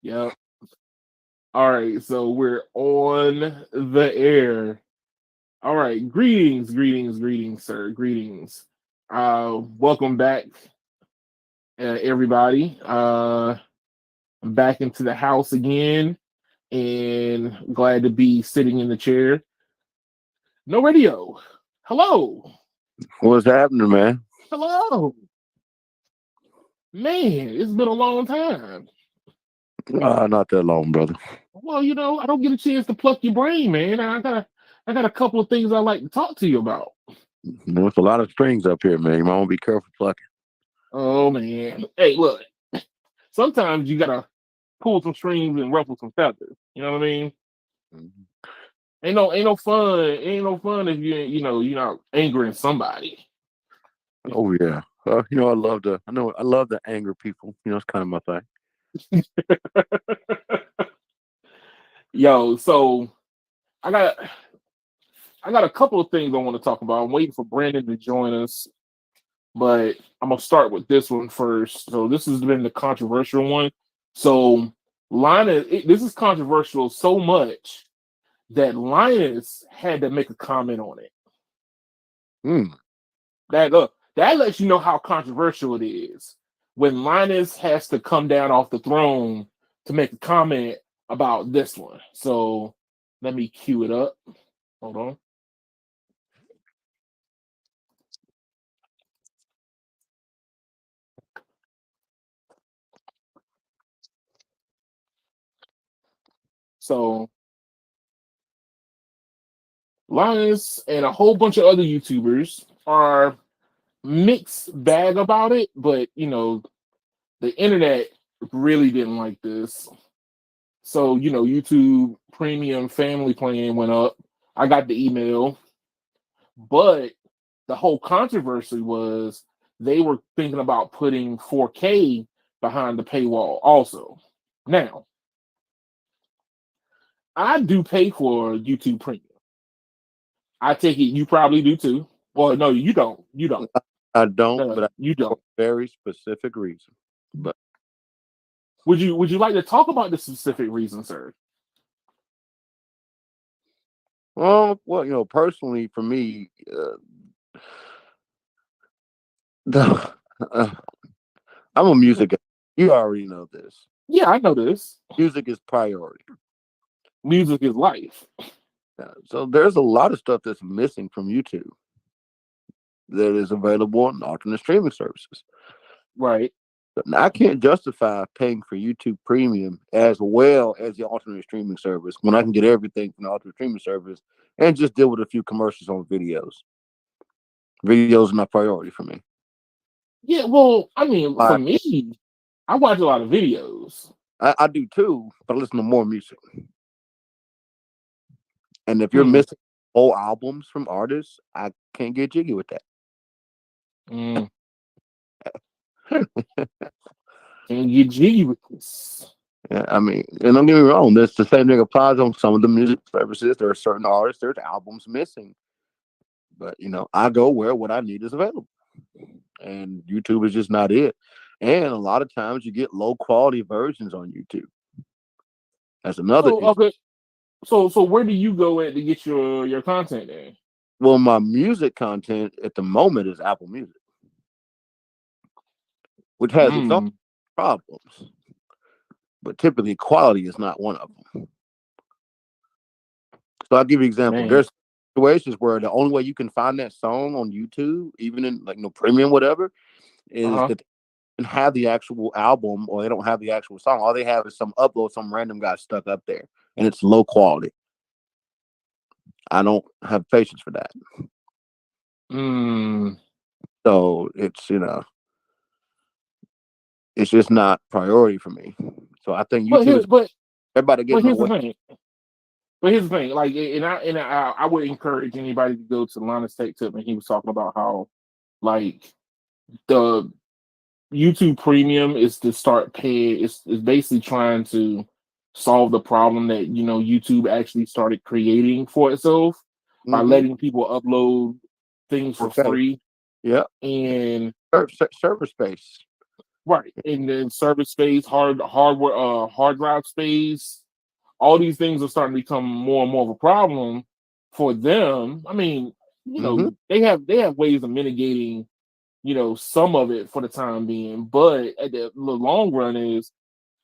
Yep. All right, so we're on the air. All right, greetings, sir. Greetings. Welcome back, everybody. I'm back into the house again, and glad to be sitting in the chair. No radio. Hello, What's happening, man? hello, man. It's been a long time. Not that long, brother. Well, I don't get a chance to pluck your brain, man. I got a couple of things I like to talk to you about. There's a lot of strings up here, man. You might want to be careful plucking. Oh man. Hey, look. Sometimes you gotta pull some strings and ruffle some feathers. You know what I mean? Mhm. Ain't no fun if you're not angering somebody. Oh yeah. I love to anger people. It's kind of my thing. Yo, so I got I got a couple of things I want to talk about. I'm waiting for Brandon to join us, but I'm gonna start with this one first. So this has been the controversial one. So this is controversial so much that Linus had to make a comment on it. Hmm. That lets you know how controversial it is when Linus has to come down off the throne to make a comment about this one. So let me cue it up. Hold on. So Linus and a whole bunch of other YouTubers are mixed bag about it, but the internet really didn't like this. So YouTube Premium Family Plan went up. I got the email, but the whole controversy was they were thinking about putting 4K behind the paywall also. Now, I do pay for YouTube Premium. I take it you probably do too. Well, no, you don't. You don't. I don't, No, but you for don't. a very specific reason. But Would you like to talk about the specific reason, sir? personally, for me, the, uh, I'm a music guy. You already know this. Yeah, I know this. Music is priority. Music is life. So there's a lot of stuff that's missing from YouTube that is available on alternate streaming services. Right. Now, I can't justify paying for YouTube Premium as well as the alternate streaming service when I can get everything from the alternate streaming service and just deal with a few commercials on videos. Videos are not priority for me. Yeah, well, I mean, for I, me, I watch a lot of videos. I do too, but I listen to more music. And if you're Hmm. missing whole albums from artists, I can't get jiggy with that. Mm. Can you get jiggy with this? Yeah, I mean, and don't get me wrong, that's the same thing applies on some of the music services. There are certain artists, there's albums missing. But I go where what I need is available. And YouTube is just not it. And a lot of times you get low quality versions on YouTube. That's another So issue. okay, so where do you go at to get your content in? Well, my music content at the moment is Apple Music, which has its own Mm, problems, but typically quality is not one of them. So I'll give you an example. man. There's situations where the only way you can find that song on YouTube, even in like no premium, whatever, Uh is huh. that they don't have the actual album or they don't have the actual song. All they have is some upload, some random guy stuck up there, and it's low quality. I don't have patience for that. Mm. So it's just not priority for me. So I think But YouTube here, is but everybody but getting here's the away. thing. But here's the thing. Like, and I would encourage anybody to go to Linus Tech Tip, and he was talking about how like the YouTube Premium is to start paying. It's basically trying to solve the problem that YouTube actually started creating for itself by Mm-hmm. letting people upload things for Okay. free. Yeah. And Server space. right, and then server space, hardware, hard drive space, all these things are starting to become more and more of a problem for them. I mean, Hmm. they have ways of mitigating, some of it for the time being, but at the long run is,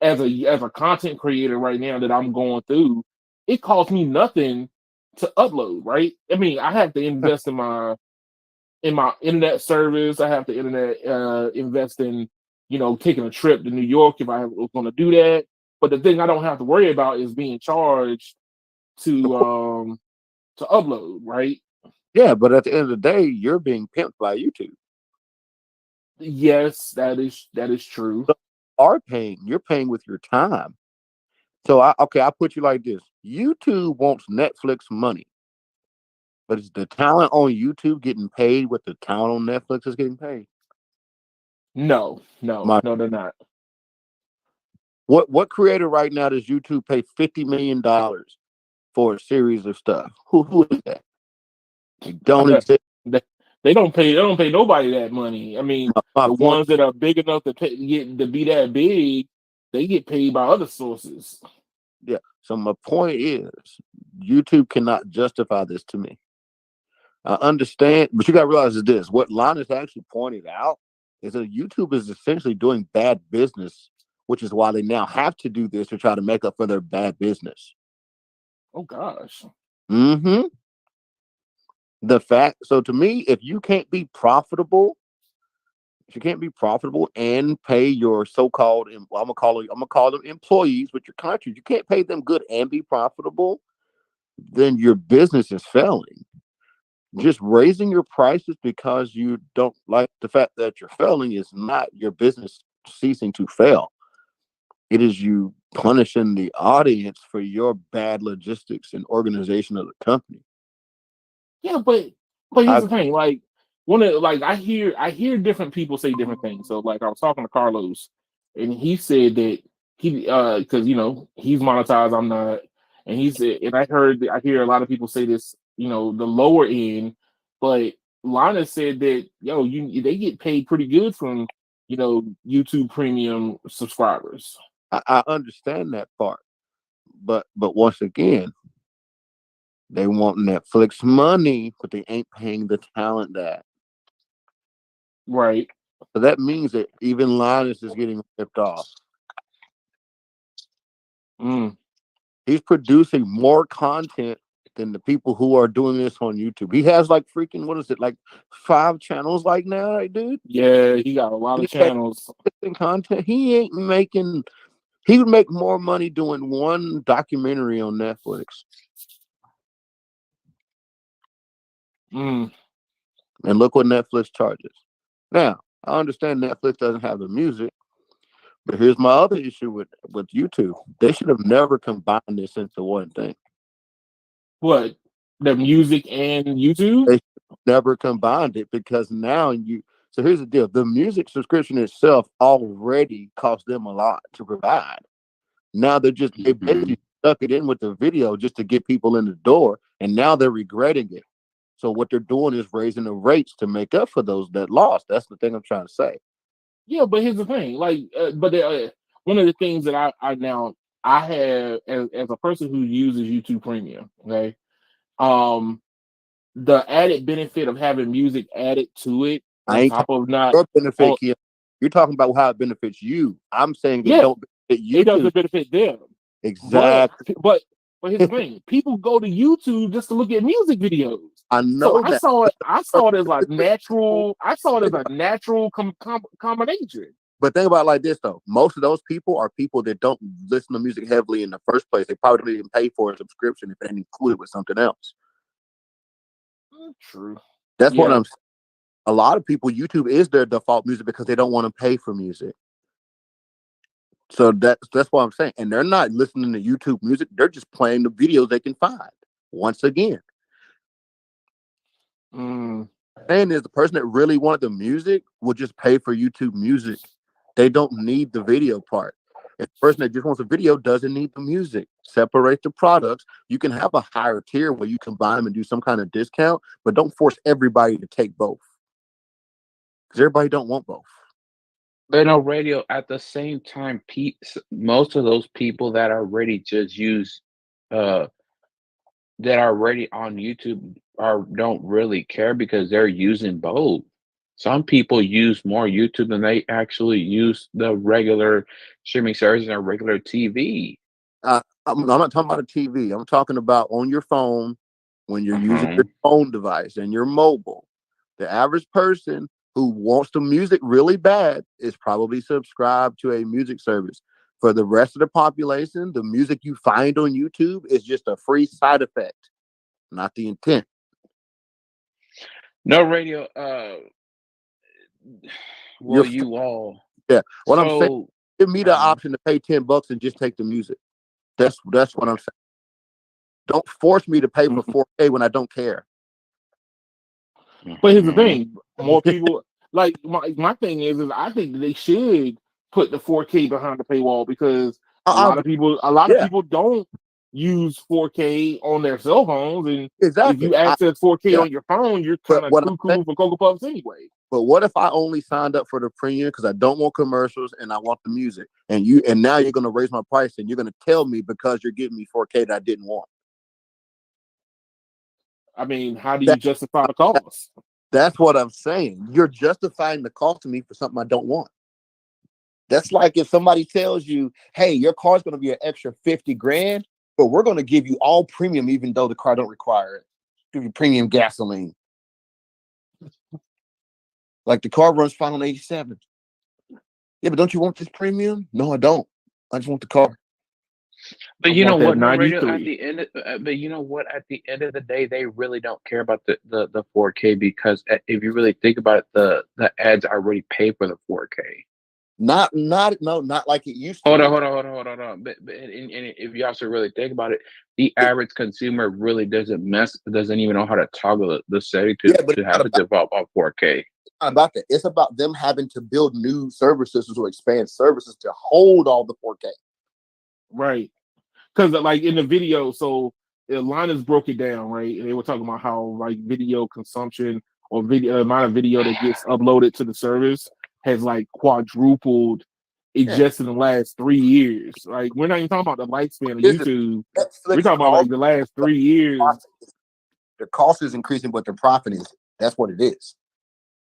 as a content creator right now that I'm going through, it costs me nothing to upload, right? I mean, I have to invest in my internet service. I have to internet invest in, taking a trip to New York if was going to do that. But the thing I don't have to worry about is being charged Of to course, um to upload, right? yeah, but at the end of the day, you're being pimped by YouTube. Yes, that is true. So you're paying with your time. So I put you like this: YouTube wants Netflix money, but is the talent on YouTube getting paid what the talent on Netflix is getting paid? No, no, My no, they're not. what creator right now does YouTube pay $50 million for a series of stuff? Who is that? It don't exist. they, they don't pay nobody that money. I mean, My the point, ones that are big enough to be that big, they get paid by other sources. yeah. So my point is, YouTube cannot justify this to me. I understand, but you got to realize is this: what Linus actually pointed out is that YouTube is essentially doing bad business, which is why they now have to do this to try to make up for their bad business. Oh gosh. Hmm. The fact, so to me, if you can't be profitable, if you can't be profitable and pay your so-called, well, I'm gonna call them employees with your country, you can't pay them good and be profitable, then your business is failing. Just raising your prices because you don't like the fact that you're failing is not your business ceasing to fail. It is you punishing the audience for your bad logistics and organization of the company. Yeah, but here's I the thing. Like, I hear different people say different things. So like I was talking to Carlos, and he said that because he's monetized, I'm not, and he said, and I hear a lot of people say this, the lower end, but Lana said that they get paid pretty good from YouTube Premium subscribers. I understand that part, but once again, they want Netflix money, but they ain't paying the talent that. Right. So that means that even Linus is getting ripped off. Mm. He's producing more content than the people who are doing this on YouTube. He has like freaking what is it, like 5 channels like now, right, dude? Yeah, he got a lot of He's got channels. content. He ain't making. He would make more money doing one documentary on Netflix. Mm. And look what Netflix charges. Now, I understand Netflix doesn't have the music, but here's my other issue with YouTube. They should have never combined this into one thing. What, the music and YouTube? They should have never combined it because now you. So here's the deal: the music subscription itself already cost them a lot to provide. Now they basically stuck it in with the video just to get people in the door, and now they're regretting it. So what they're doing is raising the rates to make up for those that lost. That's the thing I'm trying to say. Yeah, but here's the thing. Like, one of the things that I have as a person who uses YouTube Premium. Okay, um, the added benefit of having music added to it I on ain't top talking of not about your benefit, on. Kia. You're talking about how it benefits you. I'm saying it Yeah, don't benefit it YouTube. doesn't benefit them. But Exactly. but but here's the thing: people go to YouTube just to look at music videos. I So know I that. saw it. I saw it as a People natural. I saw it as think a about, natural combination. but think about it like this though. Most of those people are people that don't listen to music heavily in the first place. They probably don't even pay for a subscription if it ain't included with something else. True. That's what Yeah. I'm saying. A lot of people, YouTube is their default music because they don't want to pay for music. So that's what I'm saying. And they're not listening to YouTube music. They're just playing the videos they can find. Once again, Mm, saying is the person that really wanted the music will just pay for YouTube music. They don't need the video part. If the person that just wants a video doesn't need the music, separate the products. You can have a higher tier where you combine them and do some kind of discount, but don't force everybody to take both because everybody don't want both. But no radio at the same time, most of those people that already just use, uh, that are already on YouTube are don't really care because they're using both. Some people use more YouTube than they actually use the regular streaming service and regular TV. I'm not talking about a TV. I'm talking about on your phone when you're using Uh-huh. your phone device and your mobile. The average person who wants the music really bad is probably subscribed to a music service. For the rest of the population, the music you find on YouTube is just a free side effect, not the intent. No radio. You're Well, you all. yeah. What I'm saying, So, give me the uh, option to pay $10 and just take the music. That's what I'm saying. Don't force me to pay for Mhm. 4K when I don't care. But here's the mhm. thing: more people like my thing is I think that they should put the 4K behind the paywall because a I lot of agree. Yeah, people don't use 4K on their cell phones, and if exactly. you access 4K Yeah. on your phone, you're But kind of what I'm saying, cuckoo for Cocoa Puffs anyway. but what if I only signed up for the premium because I don't want commercials and I want the music, and now you're gonna raise my price and you're gonna tell me because you're giving me 4K that I didn't want. I mean, how do you That, justify the cost? that's what I'm saying. You're justifying the cost to me for something I don't want. That's like if somebody tells you, "Hey, your car's gonna be an extra 50 grand, but we're gonna give you all premium even though the car don't require it. Give you premium gasoline. Like the car runs fine on 87. Yeah, but don't you want this premium? No, I don't. I just want the car. But I you know want that what? No radio at 93. the end. But you know what? At the end of the day, they really don't care about the 4K because if you really think about it, the ads already pay for the 4K. Not like it used to Hold on, be. hold on, hold on, hold on, hold on. And if you also really think about it, the average consumer really doesn't even know how to toggle the setting Yeah, but to have it develop on 4K. it's not about that. It's about them having to build new services or expand services to hold all the 4K. Right. Because like in the video, so Linus broke it down, right? And they were talking about how like video consumption or video amount of video that gets uploaded to the service has like quadrupled it Yeah, just in the last 3 years. Like we're not even talking about the lifespan of here's the YouTube. We're Netflix talking and about all like the last 3 years. their cost is increasing, but their profit is. That's what it is.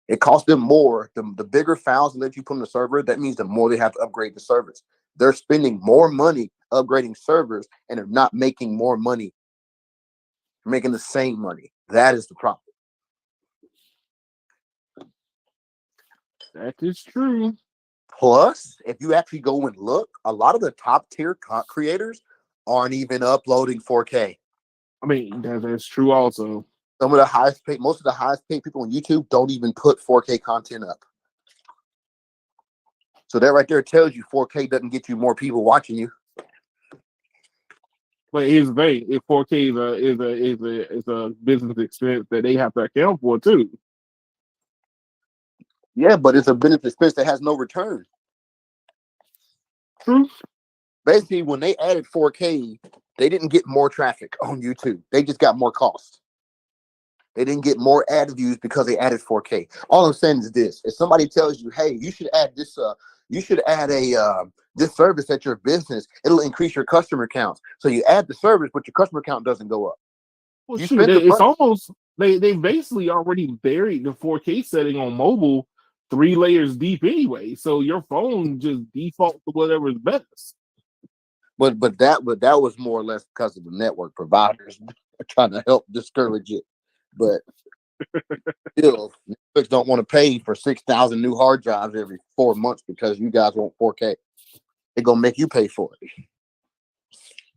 It costs them more. The bigger files that you put on the server, that means the more they have to upgrade the servers. They're spending more money upgrading servers and they're not making more money, making the same money. That is the problem. That is true. Plus, if you actually go and look, a lot of the top tier creators aren't even uploading 4K. I mean, that's true also. Some of the highest paid, most of the highest paid people on YouTube don't even put 4K content up. So that right there tells you 4K doesn't get you more people watching you. But here's the thing: if 4K is a business expense that they have to account for too. Yeah, but it's a business expense that has no return. True. Basically, when they added 4K, they didn't get more traffic on YouTube. They just got more cost. They didn't get more ad views because they added 4K. All I'm saying is this: if somebody tells you, "Hey, you should add this, you should add a this service at your business. It'll increase your customer counts." So you add the service, but your customer count doesn't go up. Well, You shoot, spent the it's money. almost they basically already buried the 4K setting on mobile 3 layers deep anyway. So your phone just defaults to whatever's best. But that was more or less because of the network providers trying to help discourage it. But still, Netflix don't want to pay for 6,000 new hard drives every 4 months because you guys want 4K. They're gonna make you pay for it.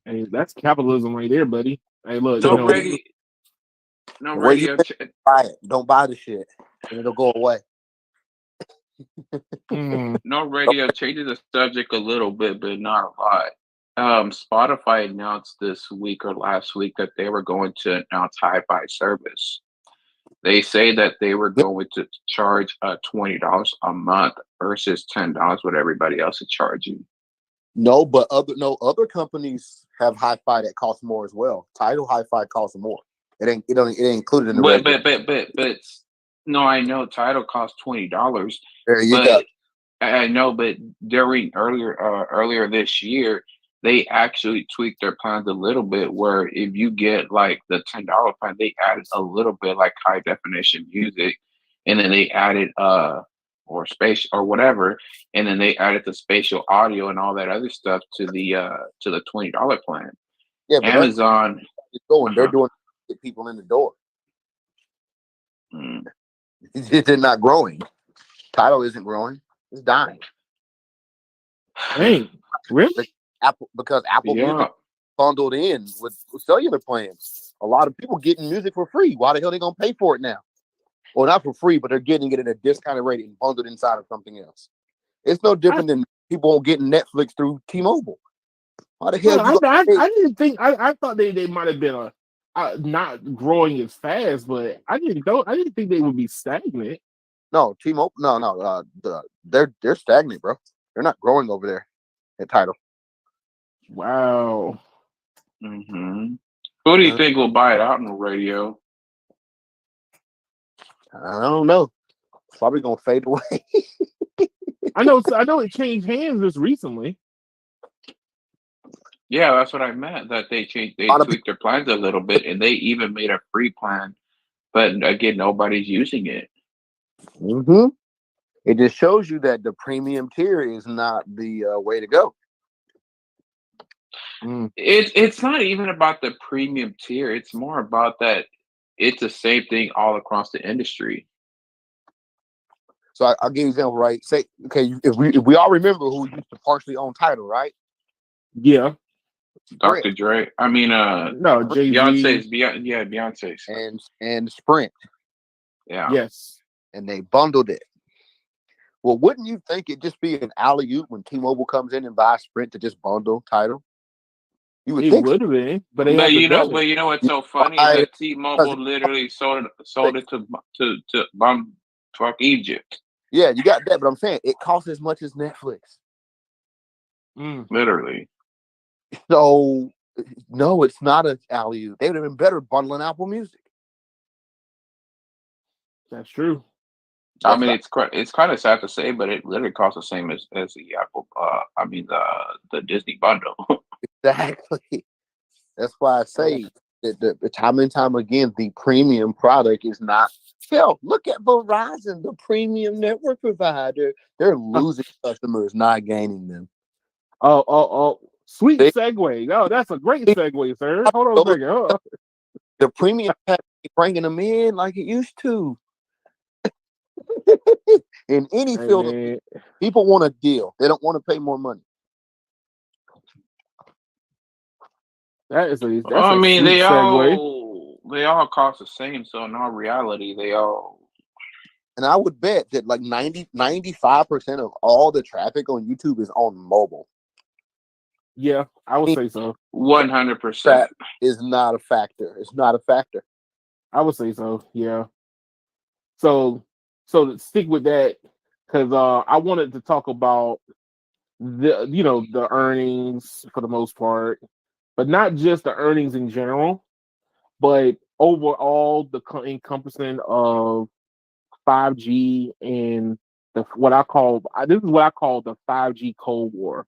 Hey, that's capitalism right there, buddy. Hey, look, So you No the way know, you radio, no the way you radio. buy it, don't buy the shit, and it'll go away. mm, No radio changes the subject a little bit, but not a lot. Spotify announced this week or last week that they were going to announce hi-fi service. They say that they were going to charge $20 a month versus $10 what everybody else is charging. No, but other companies have hi-fi that costs more as well. Tidal hi-fi costs more. It ain't included in the But regular. but but but but no, I know title costs $20, There you but go. I know, but during earlier this year, they actually tweaked their plans a little bit. Where if you get like the $10 plan, they added a little bit like high definition music, and then they added or space or whatever, and then they added the spatial audio and all that other stuff to the $20 plan. Yeah, but that's Amazon, going. They're uh-huh. doing to get people in the door. Mm. They're not growing. Title isn't growing. It's dying. Dang, really? Because Apple Yeah. Music bundled in with cellular plans. A lot of people getting music for free. Why the hell are they gonna pay for it now? Well, not for free, but they're getting it at a discounted rate and bundled inside of something else. It's no different than people getting Netflix through T-Mobile. Why the hell Well, you gonna pay? I didn't think I thought they might have been not growing as fast, but I didn't think they would be stagnant. No, T-Mobile. No. They're stagnant, bro. They're not growing over there at Title. Wow. Hmm. Who do you think will buy it out on the radio? I don't know. It's probably gonna fade away. I know it changed hands just recently. Yeah, that's what I meant. That they tweaked their plans a little bit, and they even made a free plan. But again, nobody's using it. Mm-hmm. It just shows you that the premium tier is not the way to go. It's not even about the premium tier. It's more about that it's the same thing all across the industry. So I'll give you an example, right? Say, okay, if we all remember who used to partially own Title, right? Yeah. Dr. Dre. I mean, no, Jay-Z. Beyonce's. And Sprint. Yeah. Yes. And they bundled it. Well, wouldn't you think it'd just be an alley-oop when T-Mobile comes in and buys Sprint to just bundle Title? You would think would have been, but you know what's so funny is that T-Mobile literally sold it to bumfuck Egypt. Yeah, you got that, but I'm saying it costs as much as Netflix. Literally. So no, it's not an alley-oop. They would have been better bundling Apple Music. That's true. I mean, it's kind of sad to say, but it literally costs the same as the Apple. The Disney bundle. Exactly. That's why I say that the time and time again, the premium product is not. Hell, look at Verizon, the premium network provider. They're losing customers, not gaining them. Oh! Sweet segue. Oh, that's a great segue, sir. Hold on a second. The premium pack bringing them in like it used to. In any field, people want a deal. They don't want to pay more money. That's they segue. all cost the same. So in all reality, they all. And I would bet that like 95% of all the traffic on YouTube is on mobile. Yeah, I would say so. 100% is not a factor. It's not a factor. I would say so. Yeah. So to stick with that, because I wanted to talk about the earnings for the most part, but not just the earnings in general, but overall the encompassing of 5G and what I call the 5G Cold War.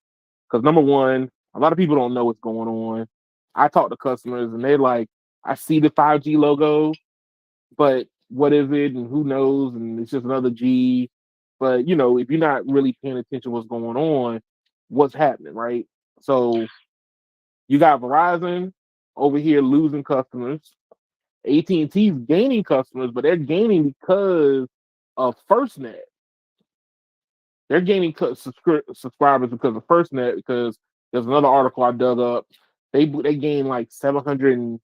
Because number one, a lot of people don't know what's going on. I talk to customers and they're like, I see the 5G logo, but what is it and who knows? And it's just another G. But if you're not really paying attention to what's going on, what's happening, right? So you got Verizon over here losing customers. AT&T's gaining customers, but they're gaining because of FirstNet. They're gaining subscribers because of FirstNet. Because there's another article I dug up. They gained like 700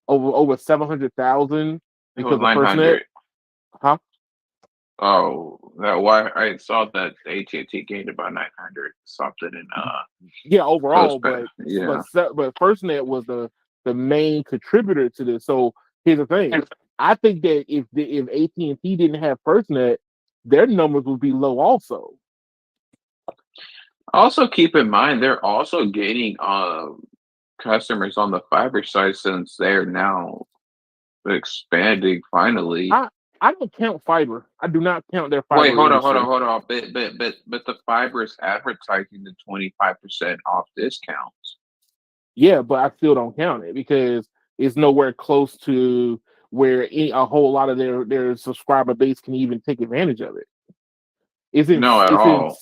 over 700,000 because of FirstNet. Huh? Oh, why I saw that AT&T gained about 900 something in yeah, overall, but FirstNet was the main contributor to this. So here's the thing: I think that if AT&T didn't have FirstNet, their numbers would be low also. Also, keep in mind they're also gaining customers on the fiber side since they're now expanding finally. I don't count fiber. I do not count their Wait, fiber industry. hold on. But the fiber is advertising the 25% off discounts. Yeah, but I still don't count it because it's nowhere close to where a whole lot of their subscriber base can even take advantage of it. It's in No, at it's in all.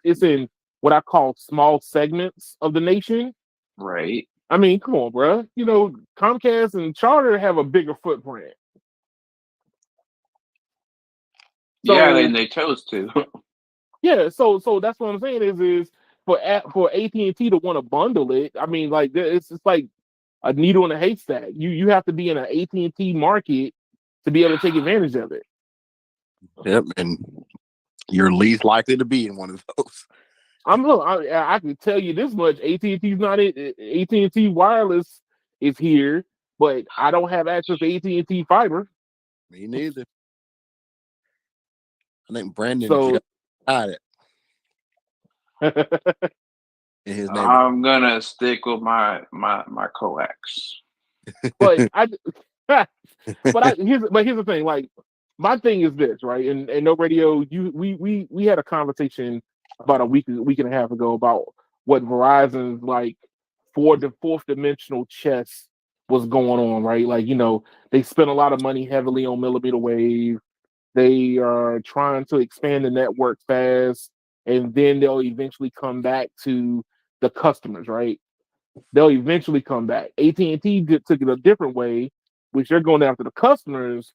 it's in what I call small segments of the nation. Right? I mean, come on, bro. You know, Comcast and Charter have a bigger footprint. Yeah, then So they chose to. yeah, so that's what I'm saying is for AT&T to want to bundle it. I mean, like it's like a needle in a haystack. You have to be in an AT&T market to be able to take advantage of it. Yep, and you're least likely to be in one of those. I can tell you this much: AT&T's not it. AT&T Wireless is here, but I don't have access to AT&T fiber. Me neither. I think Brandon So just got it in his neighborhood. I'm gonna stick with my coax. but I here's the thing. Like my thing is this, right? And no radio. We had a conversation about a week and a half ago about what Verizon's like for the fourth dimensional chess was going on, right? Like they spent a lot of money heavily on millimeter wave. They are trying to expand the network fast, and then they'll eventually come back to the customers, right? They'll eventually come back. AT&T took it a different way, which they're going after the customers,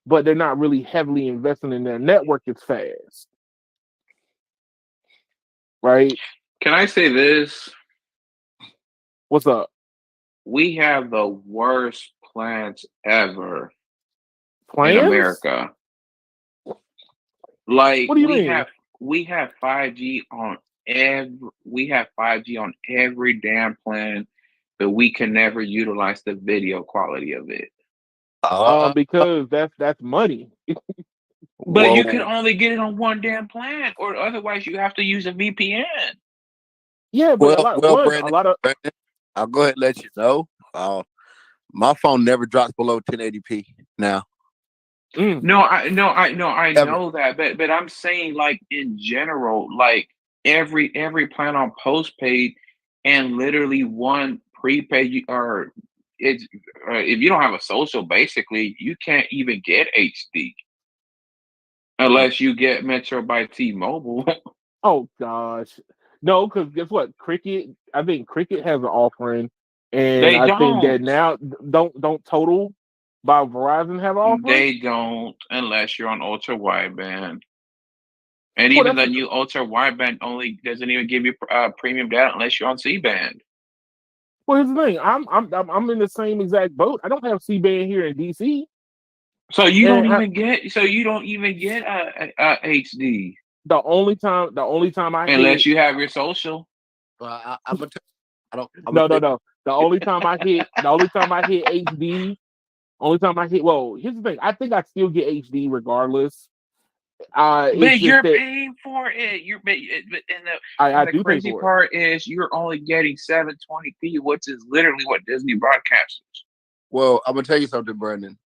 but they're not really heavily investing in their network as fast, right? Can I say this? What's up? We have the worst plans ever in Plans? America. Like What do you mean? we have 5G on every damn plan, but we can never utilize the video quality of it. Uh, Because that's money. But you can whoa. only get it on one damn plan, or otherwise you have to use a VPN. Yeah, but a lot of Brandon, I'll go ahead and let you know. My phone never drops below 1080p now. No, I Ever. know that, but I'm saying like in general, like every plan on postpaid and literally one prepaid, or it's if you don't have a social, basically you can't even get HD unless you get Metro by T-Mobile. oh gosh. No, because guess what? I think Cricket has an offering, and They I think that don't. now don't Total by Verizon have an offering? They don't unless you're on ultra wideband. And Well, even that's the new ultra wideband only doesn't even give you premium data unless you're on C band. well. Here's the thing. I'm in the same exact boat. I don't have C band here in DC, So you don't and even get. So you don't even get a HD the only time I unless hit you have your social. I'm gonna tell I don't. I'm gonna no tell no no the only time I hit HD. Only time I hit. Well, here's the thing. I think I still get HD regardless. It's But just you're that paying for it. I And the do pay crazy for it. part is you're only getting 720p, which is literally what Disney broadcasts. Well, I'm gonna tell you something, Brandon.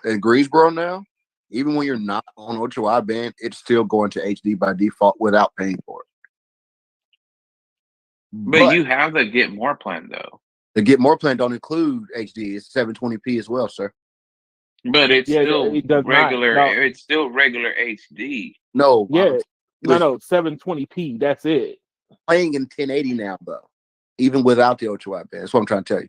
In Greensboro now, even when you're not on ultra wideband, it's still going to HD by default without paying for it. But But you have the Get More plan though. the Get More plan don't include HD. It's 720p as well, sir. But it's Yeah, still it does not. regular. No, It's still regular HD. No, yeah, English no, 720p. That's it. playing in 1080 now, though, even without the ultra wideband. That's what I'm trying to tell you.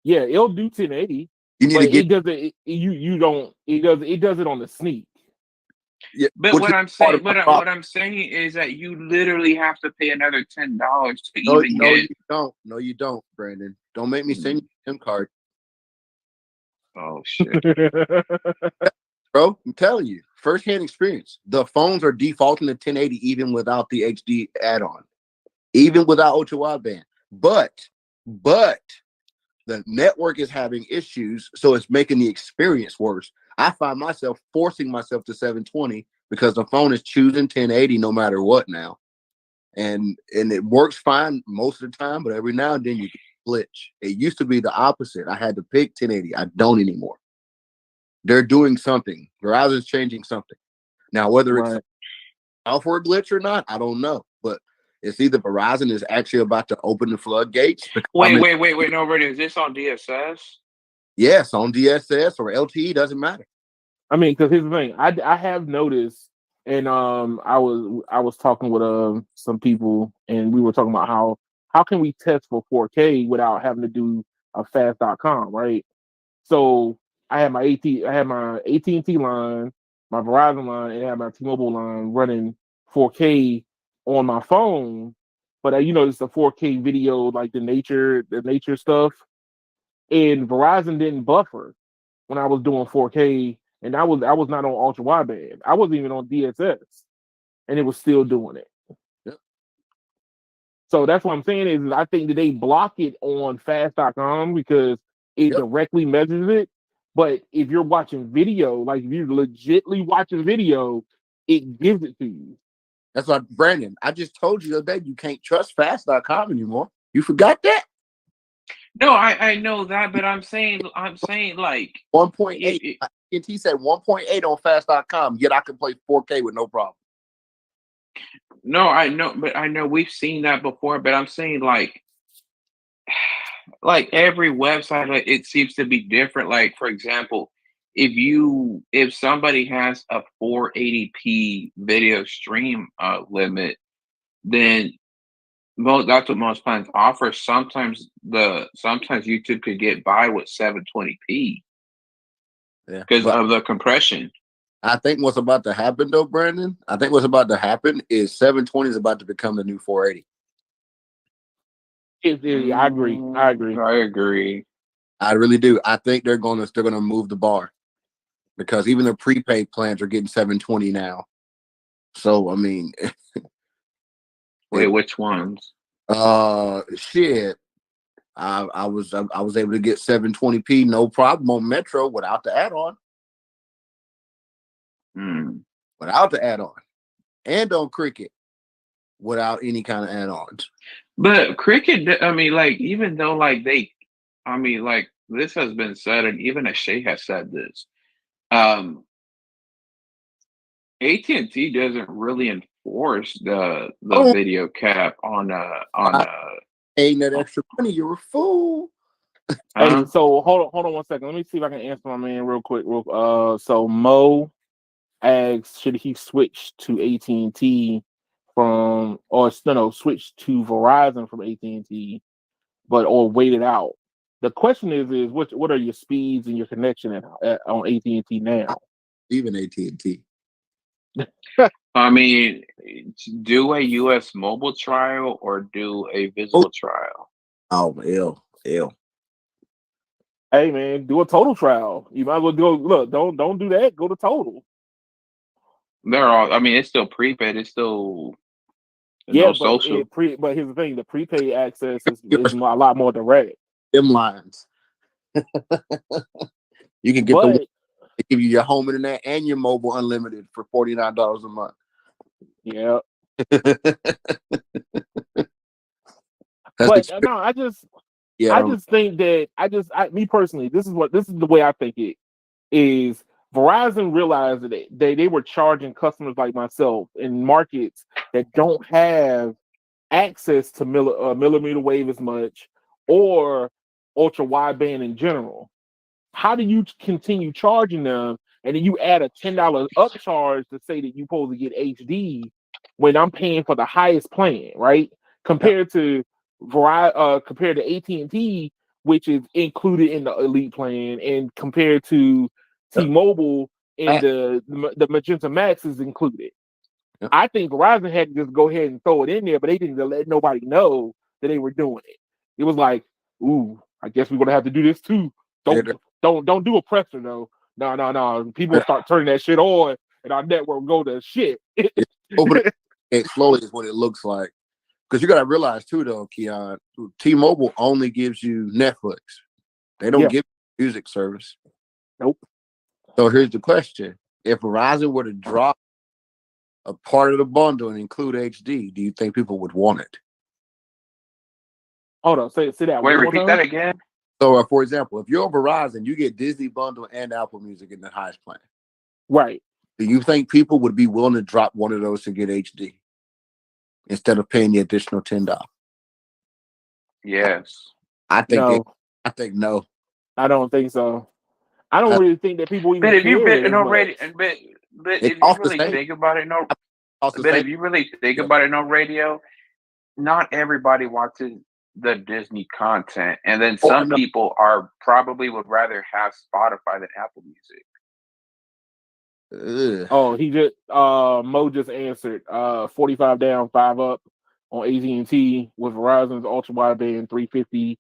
Yeah, it'll do 1080, You need but to get it doesn't. You don't. It does it on the sneak. yeah, But which what is I'm part saying, of my what problem. I'm saying is that you literally have to pay another $10 to No, even no, get. you don't. No, you don't, Brandon. Don't make me send you a SIM card, Oh shit! bro. I'm telling you, firsthand experience. The phones are defaulting to 1080 even without the HD add-on, even without ultra wideband. But the network is having issues, so it's making the experience worse. I find myself forcing myself to 720 because the phone is choosing 1080 no matter what now. And it works fine most of the time, but every now and then you get a glitch. It used to be the opposite. I had to pick 1080. I don't anymore. They're doing something. Verizon's changing something. Now, whether it's Right. a software glitch or not, I don't know. But it's either Verizon is actually about to open the floodgates. Wait. No, Brady, is this on DSS? Yes, on DSS or LTE, doesn't matter. I mean, because here's the thing, I have noticed, and I was talking with some people, and we were talking about how can we test for 4K without having to do a fast.com, right? So I had my AT&T line, my Verizon line, and I had my T-Mobile line running 4K on my phone, but it's the 4K video, like the nature stuff, and Verizon didn't buffer when I was doing 4K, and I was not on ultra wideband. I wasn't even on DSS, and it was still doing it. Yep. So that's what I'm saying is I think that they block it on fast.com because it Yep. directly measures it. But if you're watching video, like if you're legitly watching video, it gives it to you. That's like Brandon. I just told you the other day you can't trust fast.com anymore. You forgot that? No, I know that, but I'm saying like 1.8. AT&T said 1.8 on fast.com, yet I can play 4K with no problem. No, I know, but I know we've seen that before. But I'm saying like every website, like, it seems to be different. Like, for example, if somebody has a 480p video stream limit, then that's what most plans offer. Sometimes YouTube could get by with 720p Yeah. because But of the compression. I think what's about to happen though, Brandon, I think what's about to happen is 720 is about to become the new 480. I agree. I agree. I agree. I really do. I think they're gonna move the bar because even the prepaid plans are getting 720 now. So I mean, Wait, which ones? shit. I was able to get 720p no problem on Metro without the add-on. Without the add-on, and on Cricket without any kind of add-ons. But Cricket, I mean, like, even though like this has been said, and even Ashay has said this. AT&T doesn't really enforce the video cap on Paying that extra money, you're a fool. Hey, so hold on 1 second. Let me see if I can answer my man real quick. So Mo asks, should he switch to AT&T switch to Verizon from AT&T, or wait it out? The question is what are your speeds and your connection on AT&T now? Even AT&T. I mean, do a US mobile trial or do a visual trial. Oh, ill. Hey man, do a total trial. You might as well go. Look, don't do that. Go to total. They're all. I mean, it's still prepaid. It's still Yeah, social. But here's the thing: the prepaid access is a lot more direct. Them lines. You can get they give you your home internet and your mobile unlimited for $49 a month. Yeah. But no, I just think that me personally, this is the way I think it is. Verizon realized that they were charging customers like myself in markets that don't have access to millimeter wave as much or ultra wideband in general. How do you continue charging them and then you add a $10 upcharge to say that you're supposed to get HD when I'm paying for the highest plan, right? Compared to AT&T, which is included in the elite plan, and compared to T-Mobile in the Magenta Max is included. I think Verizon had to just go ahead and throw it in there, but they didn't let nobody know that they were doing it. It was like, ooh, I guess we're gonna have to do this too. Don't do a presser though. No. People start turning that shit on, and our network go to shit. It slowly is what it looks like. Because you got to realize too, though, Keon, T-Mobile only gives you Netflix. They don't give you music service. Nope. So here's the question: if Verizon were to drop a part of the bundle and include HD, do you think people would want it? Hold on, say that. Wait, repeat that again. So, for example, if you're on Verizon, you get Disney bundle and Apple Music in the highest plan. Right. Do you think people would be willing to drop one of those to get HD instead of paying the additional $10? Yes. I think No, I think no. I don't think so. I don't I, really think that people even But if you've care been as no much. radio, but it if you costs the really same. think about it, no. It costs the But same. if you really think Yeah. about it, no radio. Not everybody watches the Disney content, and then Oh, I some know. people are probably would rather have Spotify than Apple Music. Ugh. Oh, he just Mo just answered 45 down, 5 up on AT&T with Verizon's ultra wideband 350.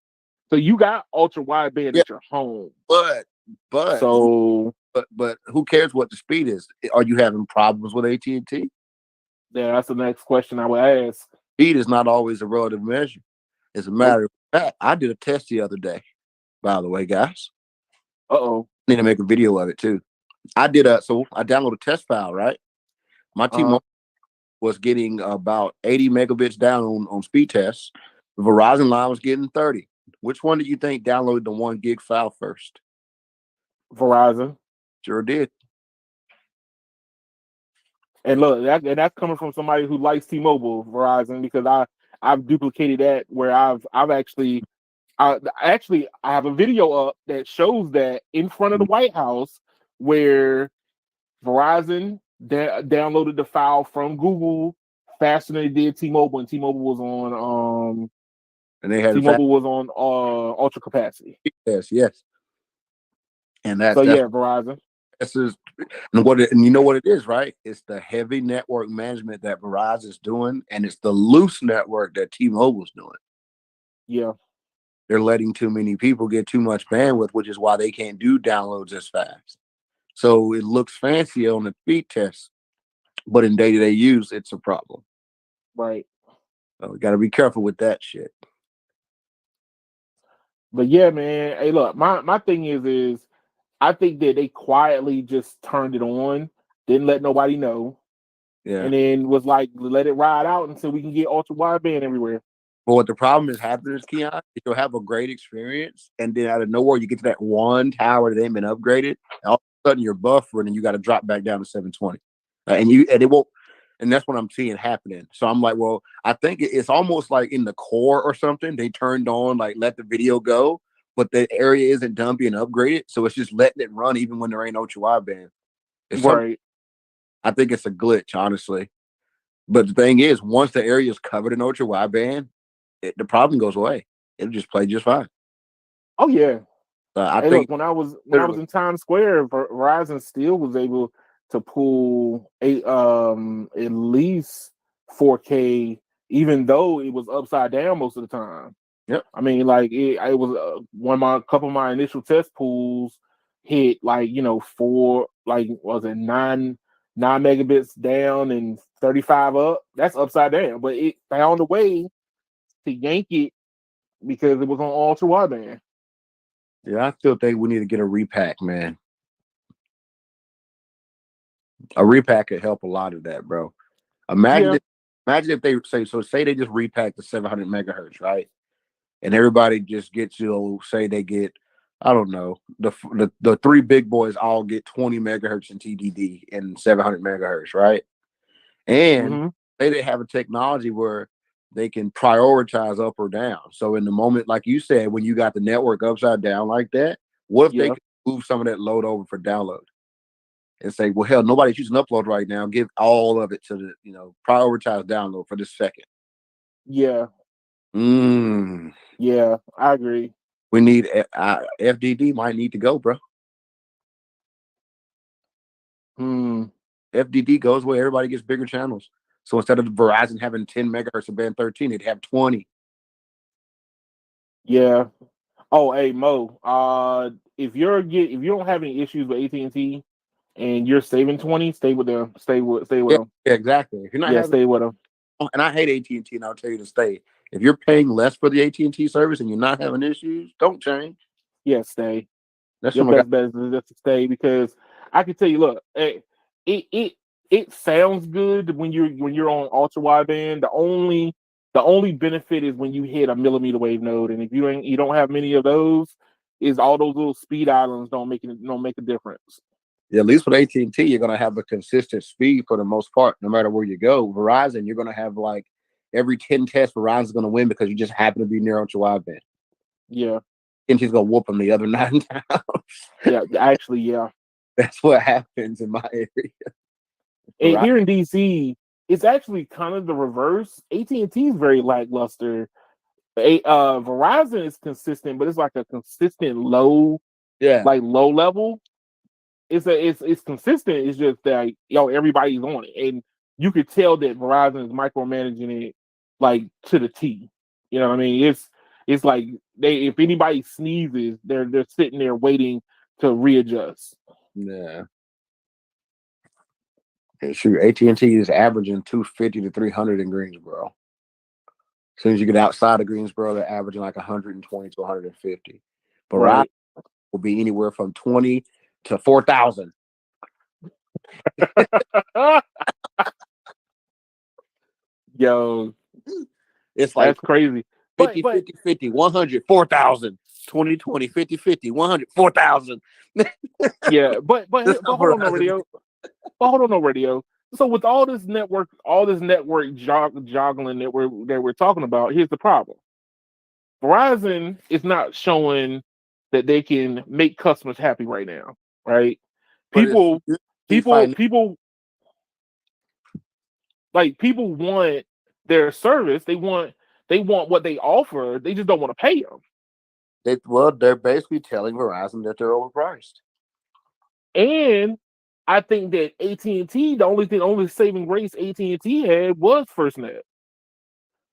So you got ultra wideband Yeah, at your home. but but So but who cares what the speed is? Are you having problems with AT&T? yeah, that's the next question I would ask. Speed is not always a relative measure. It's a Nope. matter of fact. I did a test the other day, by the way, guys. Uh-oh. I need to make a video of it too. So I downloaded a test file, right? My Uh-huh. T-Mobile was getting about 80 megabits down on speed tests. The Verizon line was getting 30. Which one do you think downloaded the 1 gig file first? Verizon. Sure did. And look, that's coming from somebody who likes T-Mobile, Verizon, because I've duplicated that where I've actually I have a video up that shows that in front of the White House where Verizon downloaded the file from Google faster than they did T-Mobile, and And they had a fast T-Mobile was on ultra capacity. speed test, yes. And So yeah, Verizon. that's just, and you know what it is, right? It's the heavy network management that Verizon's doing, and it's the loose network that T-Mobile's doing. Yeah, They're letting too many people get too much bandwidth, which is why they can't do downloads as fast. So it looks fancy on the speed test, but in day-to-day use, it's a problem. right. So we got to be careful with that shit. But yeah, man. Hey, look, my thing is I think that they quietly just turned it on, didn't let nobody know, Yeah. and then was like, let it ride out until we can get ultra wideband everywhere. But what the problem is happening is, Keon, is you'll have a great experience, and then out of nowhere, you get to that one tower that ain't been upgraded, and all of a sudden you're buffering, and you got to drop back down to 720, and it won't. And that's what I'm seeing happening. So I'm like, well, I think it's almost like in the core or something. They turned on, like, let the video go, but the area isn't done being upgraded, so it's just letting it run even when there ain't ultra wideband. It's something. Right. I think it's a glitch, honestly. But the thing is, once the area is covered in ultra wideband, the problem goes away. It'll just play just fine. Oh yeah. I Hey, think look, when I was in Times Square, Verizon still was able to pull at least 4K, even though it was upside down most of the time. yep. I mean, like it was couple of my initial test pools hit like 4 like was it 9 megabits down and 35 up. That's upside down, but it found a way to yank it because it was on ultra wideband. Yeah, I still think we need to get a repack, man. A repack could help a lot of that, bro. Imagine Yeah. imagine if they say they just repack the 700 megahertz, right? And everybody just gets, say they get, I don't know, the three big boys all get 20 megahertz in TDD and 700 megahertz, right? And Mm-hmm. they have a technology where they can prioritize up or down. So in the moment, like you said, when you got the network upside down like that, what if they Yeah. could move some of that load over for download and say, well, hell, nobody's using upload right now. Give all of it to the, prioritize download for this second. Yeah. Mm. Yeah. I agree. We need FDD might need to go, bro. Hmm. FDD goes where everybody gets bigger channels. So instead of Verizon having 10 megahertz of band 13, they'd have 20. Yeah. Oh, hey Mo. If you don't have any issues with AT&T and you're saving 20, stay with them. Stay with Yeah, them. exactly. If you're not Yeah, having, stay with them. and I hate AT&T, and I'll tell you to stay. If you're paying less for the AT&T service and you're not having issues, don't change. Yeah, stay. That's Your from a guy. best bet is just to stay because I can tell you, look, it sounds good when you're on ultra wideband. The only benefit is when you hit a millimeter wave node, and if you don't have many of those, is all those little speed islands don't make a difference. Yeah, at least with AT&T, you're gonna have a consistent speed for the most part, no matter where you go. Verizon, you're gonna have like every 10 tests, Verizon's gonna win because you just happen to be near ultra wideband. Yeah, AT&T's gonna whoop them the other 9 times. yeah, actually, yeah. That's what happens in my area. And Verizon, here in DC, it's actually kind of the reverse. AT&T is very lackluster. Verizon is consistent, but it's like a consistent yeah, low level. It's consistent. It's just that everybody's on it, and you could tell that Verizon is micromanaging it like to the T. You know what I mean? It's like if anybody sneezes, they're sitting there waiting to readjust. yeah. And shoot, AT&T is averaging 250 to 300 in Greensboro. As soon as you get outside of Greensboro, they're averaging like 120 to 150. Verizon Right. will be anywhere from 20 to 4,000. Yo, It's like that's crazy. 50, But 50, 50, 100, 4,000. 20, 20, 50, 50, 100, 4,000. yeah, but This is hold on, no Verizon. radio. But hold on, no radio. So with all this network joggling that we're talking about, here's the problem. Verizon is not showing that they can make customers happy right now, right? But it's People, people people want their service. They want what they offer. They just don't want to pay them. they're basically telling Verizon that they're overpriced. And I think that AT&T, the only saving grace AT&T had was FirstNet.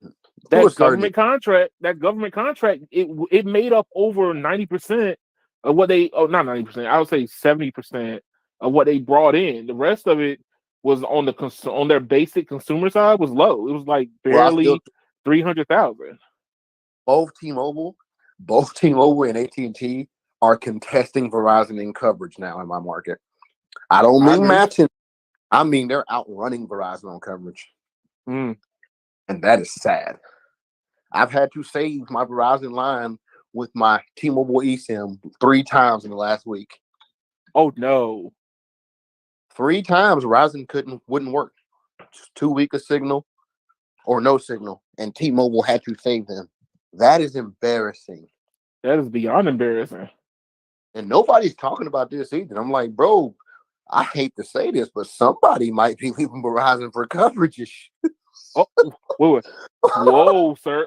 Who That was hurting? government contract, it made up over 90% of what they, oh, not 90%, I would say 70% of what they brought in. The rest of it was on their basic consumer side was low. It was like Well, I still barely 300,000. both T-Mobile, and AT&T are contesting Verizon in coverage now in my market. I don't I mean agree. matching. I mean they're outrunning Verizon on coverage, Mm. and that is sad. I've had to save my Verizon line with my T-Mobile eSIM 3 times in the last week. Oh no. 3 times Verizon wouldn't work. Just too weak a signal or no signal, and T-Mobile had to save them. That is embarrassing. That is beyond embarrassing. And nobody's talking about this either. I'm like, bro, I hate to say this, but somebody might be leaving Verizon for coverage. Oh, wait. Whoa, sir.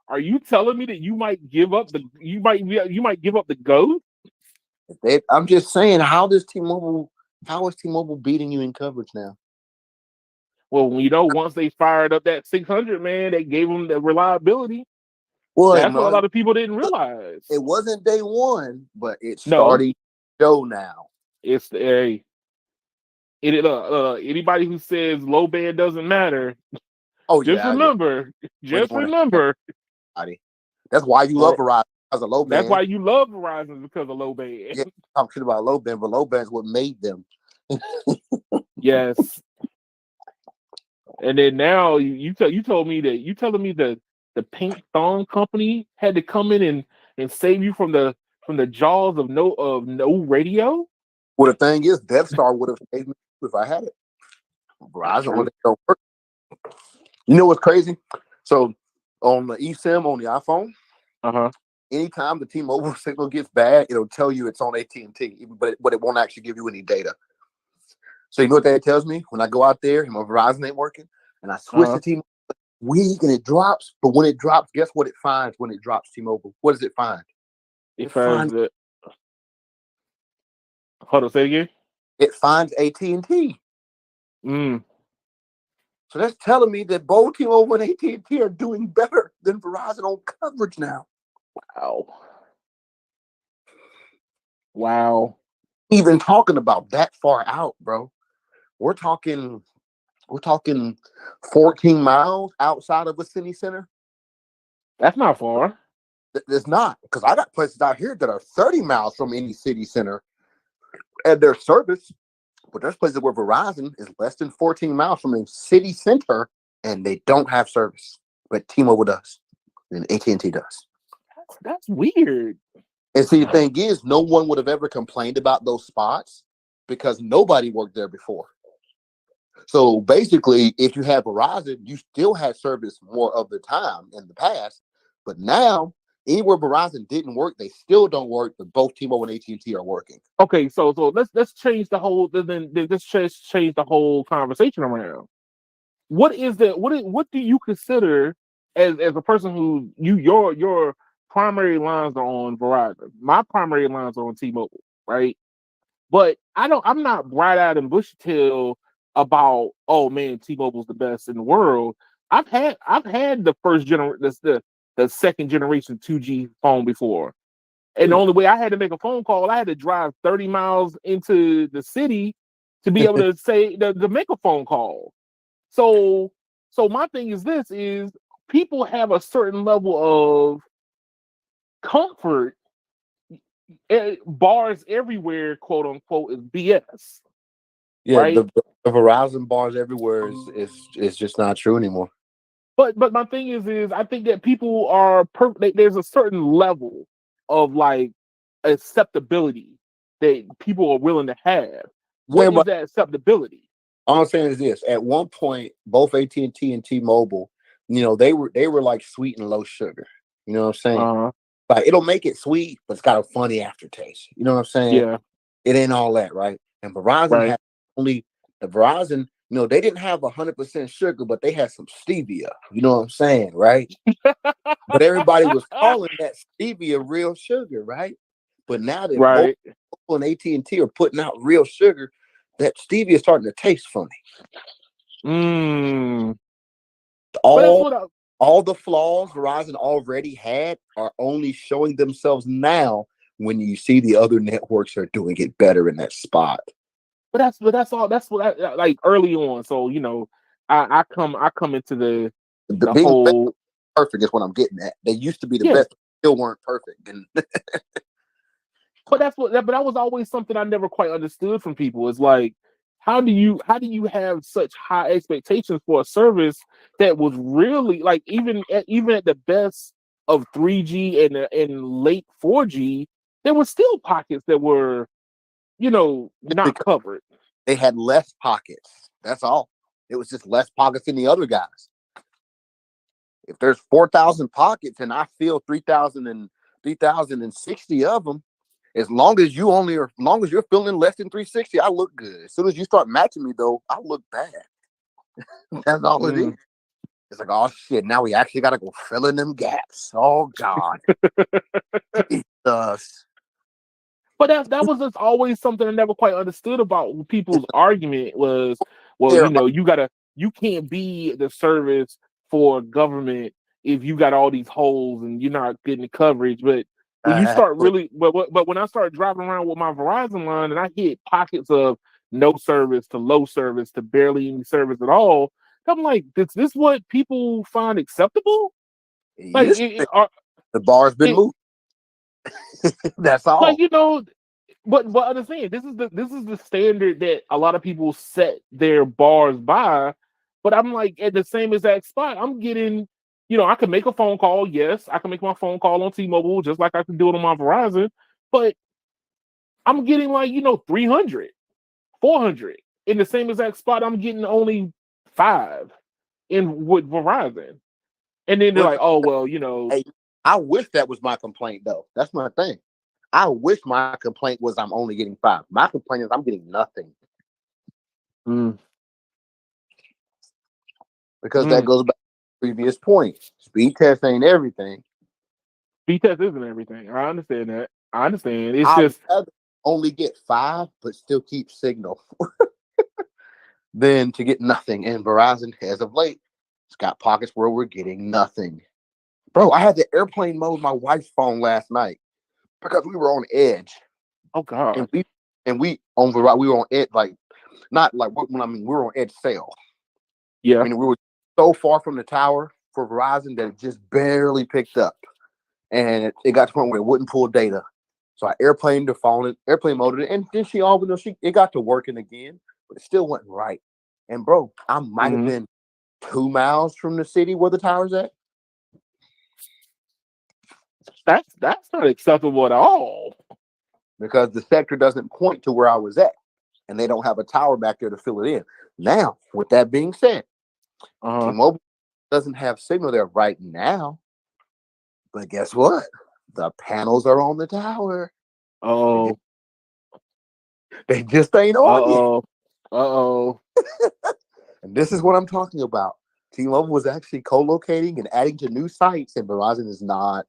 Are you telling me that you might give up the GOAT? I'm just saying, how is T-Mobile beating you in coverage now? Well, once they fired up that 600, man, they gave them the reliability. Well, That's what a no, lot of people didn't realize. it wasn't day one, but it's No, starting to show now. it's anybody who says low band doesn't matter, Oh just yeah, yeah. remember, We don't just want remember. to. That's why you love Verizon as a low band. That's why you love Verizon, because of low band. Yeah, talk shit about low band, but low band's what made them. Yes. And then now you told me that you telling me that the Pink Thong Company had to come in and save you from the jaws of no radio. Well, the thing is, Death Star would have saved me if I had it. Verizon don't work. You know what's crazy? So on the eSIM on the iPhone, anytime the T-Mobile signal gets bad, it'll tell you it's on AT&T, but it won't actually give you any data. So you know what that tells me? When I go out there and my Verizon ain't working, and I switch to T-Mobile, weak and it drops. But when it drops, guess what it finds when it drops T-Mobile? What does it find? It finds it. Hold on, say it again. It finds AT&T. Mm. So that's telling me that both T-Mobile and AT&T are doing better than Verizon on coverage now. Wow. Even talking about that far out, bro. We're talking 14 miles outside of a city center. That's not far. It's not, because I got places out here that are 30 miles from any city center and their service. But there's places where Verizon is less than 14 miles from a city center and they don't have service. But T-Mobile does, and AT&T does. That's weird. And see, the thing is, no one would have ever complained about those spots because nobody worked there before. So basically, if you have Verizon, you still had service more of the time in the past. But now, anywhere Verizon didn't work, they still don't work. But both T-Mobile and AT&T are working. Okay, so let's change the whole then let's change the whole conversation around. What do you consider as a person who your primary lines are on Verizon? My primary lines are on T-Mobile, right? But I'm not bright-eyed and bushy-tailed about, oh man, T-Mobile's the best in the world. I've had the the second generation 2G phone before. And the only way I had to make a phone call, I had to drive 30 miles into the city to be able to to make a phone call. So my thing is this is people have a certain level of comfort. Bars everywhere, quote unquote, is BS. Yeah, Right? the Verizon bars everywhere is just not true anymore. But my thing is I think that people are there's a certain level of like acceptability that people are willing to have. What is that acceptability? All I'm saying is this: at one point, both AT&T and T-Mobile, they were like sweet and low sugar. You know what I'm saying? Uh-huh. Like it'll make it sweet, but it's got a funny aftertaste. You know what I'm saying? Yeah. It ain't all that, right? And Verizon Right. had only the Verizon. They didn't have 100% sugar, but they had some stevia. You know what I'm saying, right? But everybody was calling that stevia real sugar, right? But now that both Right. Apple and AT&T are putting out real sugar, that stevia is starting to taste funny. Mm. But that's All what all the flaws Verizon already had are only showing themselves now when you see the other networks are doing it better in that spot. but that's all that's what like early on. So, I come into The the being whole perfect is what I'm getting at. They used to be the yeah. best, still weren't perfect. And But but that was always something I never quite understood from people. It's like, how do you have such high expectations for a service that was really like even at the best of 3G and late 4G, there were still pockets that were, not because covered. they had less pockets. That's all. It was just less pockets than the other guys. If there's 4,000 pockets and I feel 3,060 of them, as long as you're feeling less than 360, I look good. As soon as you start matching me, though, I look bad. That's all it is. It's like, oh shit, now we actually got to go fill in them gaps. Oh God. Jesus. But that was just always something I never quite understood about people's argument was, well, There, you can't be the service for government if you got all these holes and you're not getting the coverage. But when you start really, but when I started driving around with my Verizon line and I hit pockets of no service to low service to barely any service at all, I'm like, is this what people find acceptable? Like, the bar's been moved. That's like all. but understand this is the standard that a lot of people set their bars by. But I'm like at the same exact spot. I'm getting, I can make a phone call. Yes, I can make my phone call on T-Mobile just like I can do it on my Verizon. But I'm getting like 300, 400 in the same exact spot. I'm getting only 5 in with Verizon, and then they're Well, like, oh well, hey, I wish that was my complaint, though. That's my thing. I wish my complaint was I'm only getting 5. My complaint is I'm getting nothing. Because that goes back to the previous point. Speed test ain't everything. speed test isn't everything. I understand that. I understand. It's I'd just rather only get 5, but still keep signal than to get nothing. And Verizon, as of late, it's got pockets where we're getting nothing. Bro, I had the airplane mode my wife's phone last night because we were on edge. oh god. And we on Verizon, we were on edge, like not like when we were on edge sail. Yeah. I mean, we were so far from the tower for Verizon that it just barely picked up. And it got to the point where it wouldn't pull data. So I airplane moded it, and then it got to working again, but it still wasn't right. And bro, I might have been 2 miles from the city where the tower's at. That's not acceptable at all. because the sector doesn't point to where I was at, and they don't have a tower back there to fill it in. Now, with that being said, Uh-huh. T-Mobile doesn't have signal there right now, but guess what? The panels are on the tower. Oh. They just ain't on yet. Uh-oh. Uh-oh. And this is what I'm talking about. T-Mobile was actually co-locating and adding to new sites, and Verizon is not.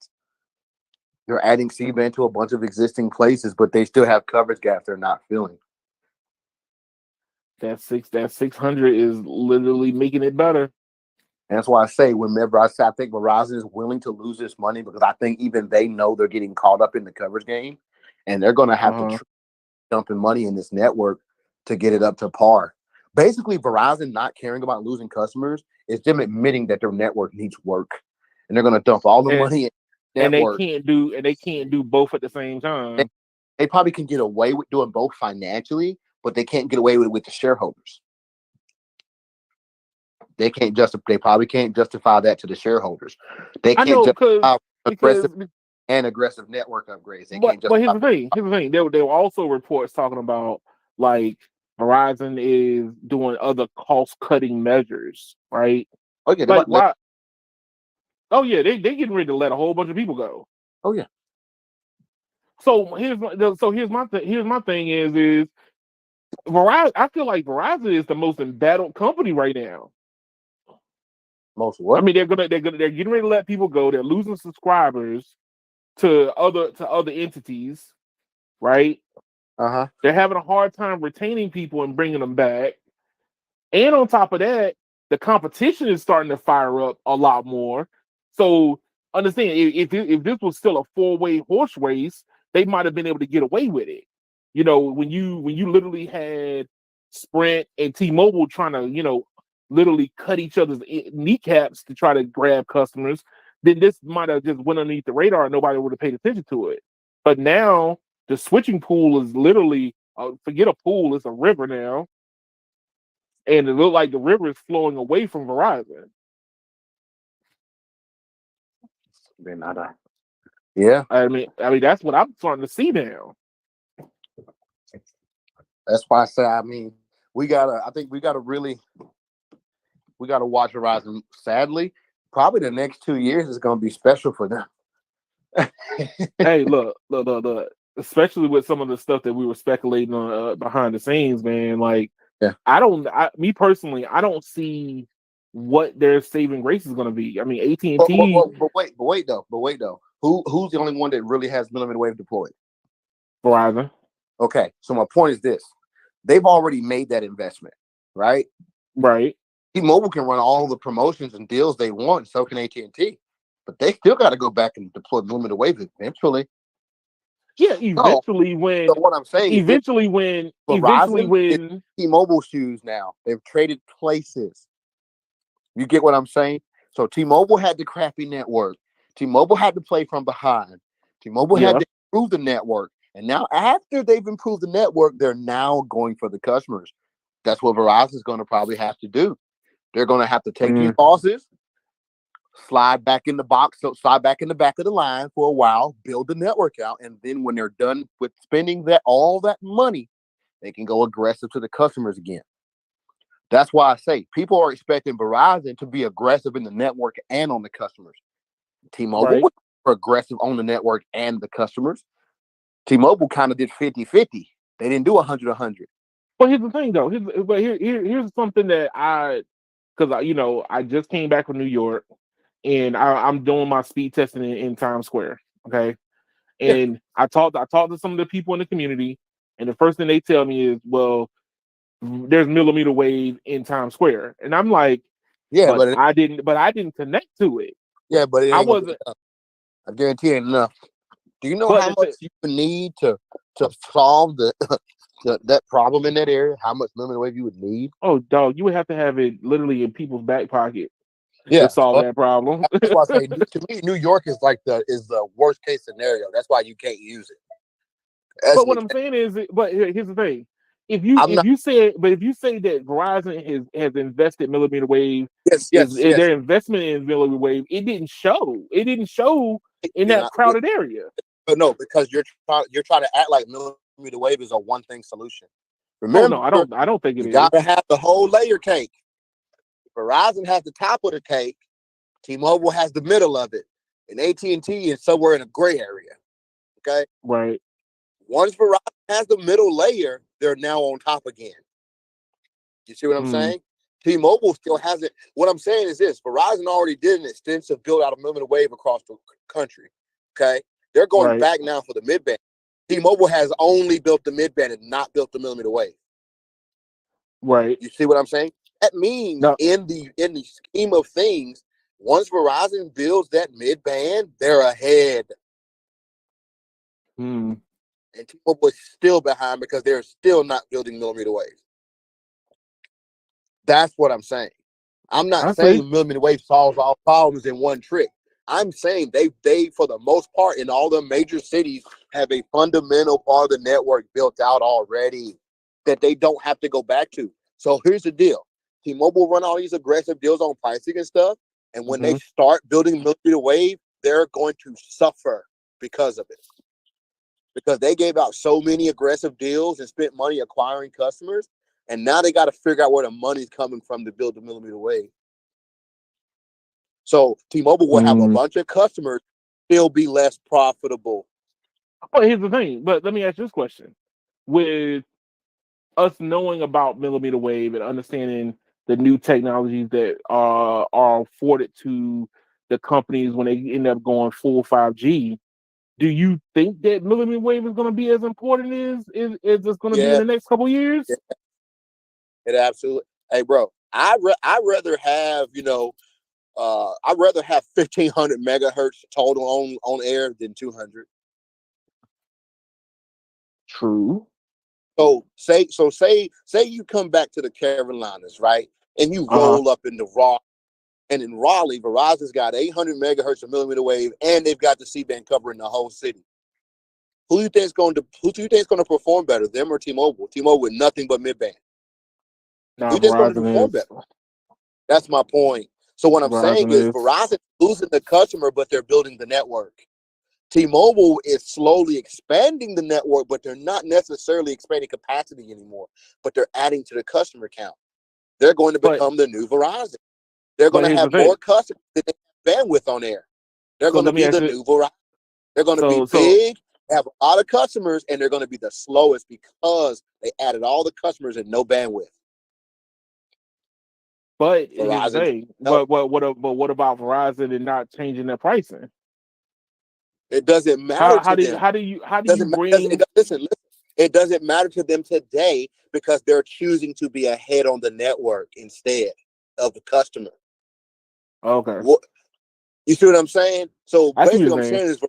They're adding C-band to a bunch of existing places, but they still have coverage gaps they're not filling. That 600 is literally making it better. And that's why I say, whenever I say I think Verizon is willing to lose this money, because I think even they know they're getting caught up in the coverage game, and they're going to have to dump in money in this network to get it up to par. Basically, Verizon not caring about losing customers is them admitting that their network needs work, and they're going to dump all the money in network. And they can't do both at the same time. They probably can get away with doing both financially, but they can't get away with the shareholders. They can't justify. They probably can't justify that to the shareholders. They can't justify aggressive network upgrades. They can't justify. But here's the thing. There were also reports talking about like Verizon is doing other cost cutting measures, right? Oh yeah, like why? Oh yeah, they getting ready to let a whole bunch of people go. Oh yeah. So here's my thing is Verizon. I feel like Verizon is the most embattled company right now. Most what? I mean, they're getting ready to let people go. They're losing subscribers to other entities, right? They're having a hard time retaining people and bringing them back. And on top of that, the competition is starting to fire up a lot more. So understand, if this was still a 4-way horse race, they might have been able to get away with it. You know, when you literally had Sprint and T-Mobile trying to, literally cut each other's kneecaps to try to grab customers, then this might have just went underneath the radar and nobody would have paid attention to it. But now the switching pool is literally, forget a pool, it's a river now. And it looked like the river is flowing away from Verizon. Yeah. I mean, that's what I'm starting to see now. That's why I say, I think we gotta watch Verizon. Sadly, probably the next 2 years is gonna be special for them. Hey, look. Especially with some of the stuff that we were speculating on behind the scenes, man. Like, yeah. Me personally, I don't see what their saving grace is going to be. I mean, AT&T. But wait though. Who's the only one that really has millimeter wave deployed? Verizon. Okay, so my point is this: they've already made that investment, right? Right. T-Mobile can run all the promotions and deals they want, so can AT&T, but they still got to go back and deploy millimeter wave eventually. Yeah, eventually when. So what I'm saying, eventually when T-Mobile shoes now, they've traded places. You get what I'm saying? So T-Mobile had the crappy network. T-Mobile had to play from behind. T-Mobile had to improve the network. And now after they've improved the network, they're now going for the customers. That's what Verizon is going to probably have to do. They're going to have to take these losses, slide back in the box, slide back in the back of the line for a while, build the network out. And then when they're done with spending all that money, they can go aggressive to the customers again. That's why I say people are expecting Verizon to be aggressive in the network and on the customers. T-Mobile was aggressive on the network and the customers. T-Mobile kind of did 50-50. They didn't do 100-100. But here's the thing, though. Here's something that I just came back from New York, and I'm doing my speed testing in Times Square. Okay, and I talked to some of the people in the community, and the first thing they tell me is, well, there's millimeter wave in Times Square, and I'm like, but I didn't connect to it. Yeah, but it ain't I wasn't. I guarantee it ain't enough. Do you know how much you would need to solve that problem in that area? How much millimeter wave you would need? Oh, dog, you would have to have it literally in people's back pocket to solve that problem. That's why I say, to me, New York is the worst case scenario. That's why you can't use it. But what I'm saying is, but here's the thing: if you I'm if not. you say that Verizon has invested millimeter wave, is Yes. their investment in millimeter wave, it didn't show. It didn't show in You're that not, crowded area. but no, because you're trying to act like millimeter wave is a one thing solution. Oh no, Remember, I don't think it you is. gotta have the whole layer cake. Verizon has the top of the cake. T-Mobile has the middle of it, and AT&T is somewhere in a gray area. Okay. Right. Once Verizon has the middle layer, they're now on top again. You see what I'm Mm, saying? T-Mobile still hasn't. What I'm saying is this: Verizon already did an extensive build out of millimeter wave across the country. Okay, they're going right. back now for the mid band. T-Mobile has only built the mid band and not built the millimeter wave. Right. You see what I'm saying? That means No. in the scheme of things, once Verizon builds that mid band, they're ahead, Mm, and T-Mobile is still behind because they're still not building millimeter wave. That's what I'm saying. I'm not I see. saying millimeter wave solves all problems in one trick. I'm saying they for the most part in all the major cities have a fundamental part of the network built out already that they don't have to go back to. So here's the deal. T-Mobile run all these aggressive deals on pricing and stuff, and when they Mm-hmm. start building millimeter wave, they're going to suffer because of it. Because they gave out so many aggressive deals and spent money acquiring customers, and now they got to figure out where the money's coming from to build the millimeter wave. So T-Mobile will have a Mm. bunch of customers, still be less profitable. Oh, here's the thing. But let me ask you this question: with us knowing about millimeter wave and understanding the new technologies that are afforded to the companies when they end up going full 5G, do you think that millimeter wave is going to be as important as it's going to be in Yeah, the next couple years? it absolutely. Hey, bro, I rather have I'd rather have 1,500 megahertz total on air than 200. True. Say you come back to the Carolinas, right, and you Uh huh. roll up into Raleigh, and in Raleigh, Verizon's got 800 megahertz of millimeter wave, and they've got the C-band covering the whole city. Who do you think is going to perform better, them or T-Mobile? T-Mobile with nothing but mid band. Who do Now you think is going to Verizon perform is better? That's my point. So what I'm saying is Verizon is. Verizon losing the customer, but they're building the network. T-Mobile is slowly expanding the network, but they're not necessarily expanding capacity anymore. But they're adding to the customer count. They're going to But become the new Verizon. They're going to here's the have thing. more customers than they have bandwidth on air. They're So going to let me be ask the you. new Verizon. They're going to be So big, have a lot of customers, and they're going to be the slowest because they added all the customers and no bandwidth. but here's the Verizon, thing. no, What about Verizon and not changing their pricing? it doesn't matter How to them. how do you Doesn't bring? listen. It doesn't matter to them today because they're choosing to be ahead on the network instead of the customer. Okay, What you see what I'm saying? So I see what basically, you're what I'm saying. saying is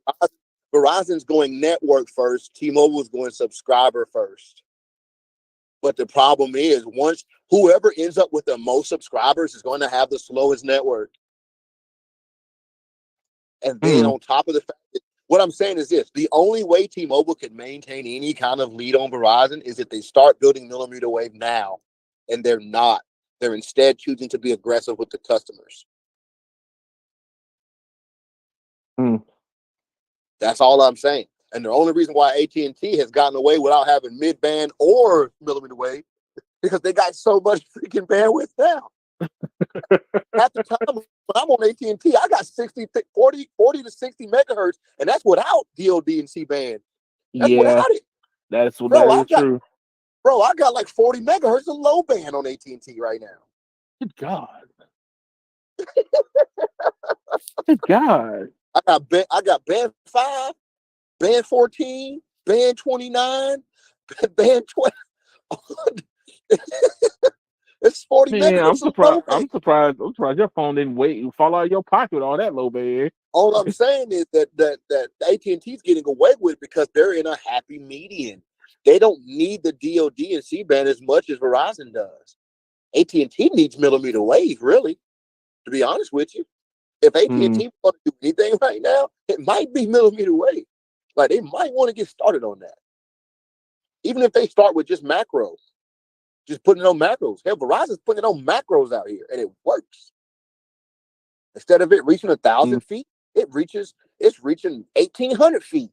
Verizon's going network first. T-Mobile's going subscriber first. But the problem is, once whoever ends up with the most subscribers is going to have the slowest network. And then Hmm. on top of the fact that what I'm saying is this: the only way T-Mobile can maintain any kind of lead on Verizon is if they start building millimeter wave now, and they're not. They're instead choosing to be aggressive with the customers. Hmm. That's all I'm saying. And the only reason why AT&T has gotten away without having mid-band or millimeter wave because they got so much freaking bandwidth now. At the time when I'm on AT&T, I got 40 to 60 megahertz, and that's without DOD and C-band. That's Yeah, without it. that's what Bro, that I is got true. I got like 40 megahertz of low band on AT&T right now. Good God. Good God. I got band 5, band 14, band 29, band 12. It's 40 Man, I'm megahertz of surprised. low band. I'm surprised your phone didn't wait and fall out of your pocket with all that low band. All I'm saying is that AT&T is getting away with it because they're in a happy median. They don't need the DoD and C-band as much as Verizon does. AT&T needs millimeter wave, really, to be honest with you. If Hmm. AT&T want to do anything right now, it might be millimeter wave. Like they might want to get started on that. Even if they start with just macro. just putting it on macros. Hell, Verizon's putting it on macros out here, and it works. Instead of it reaching 1,000 feet, it's reaching 1,800 feet,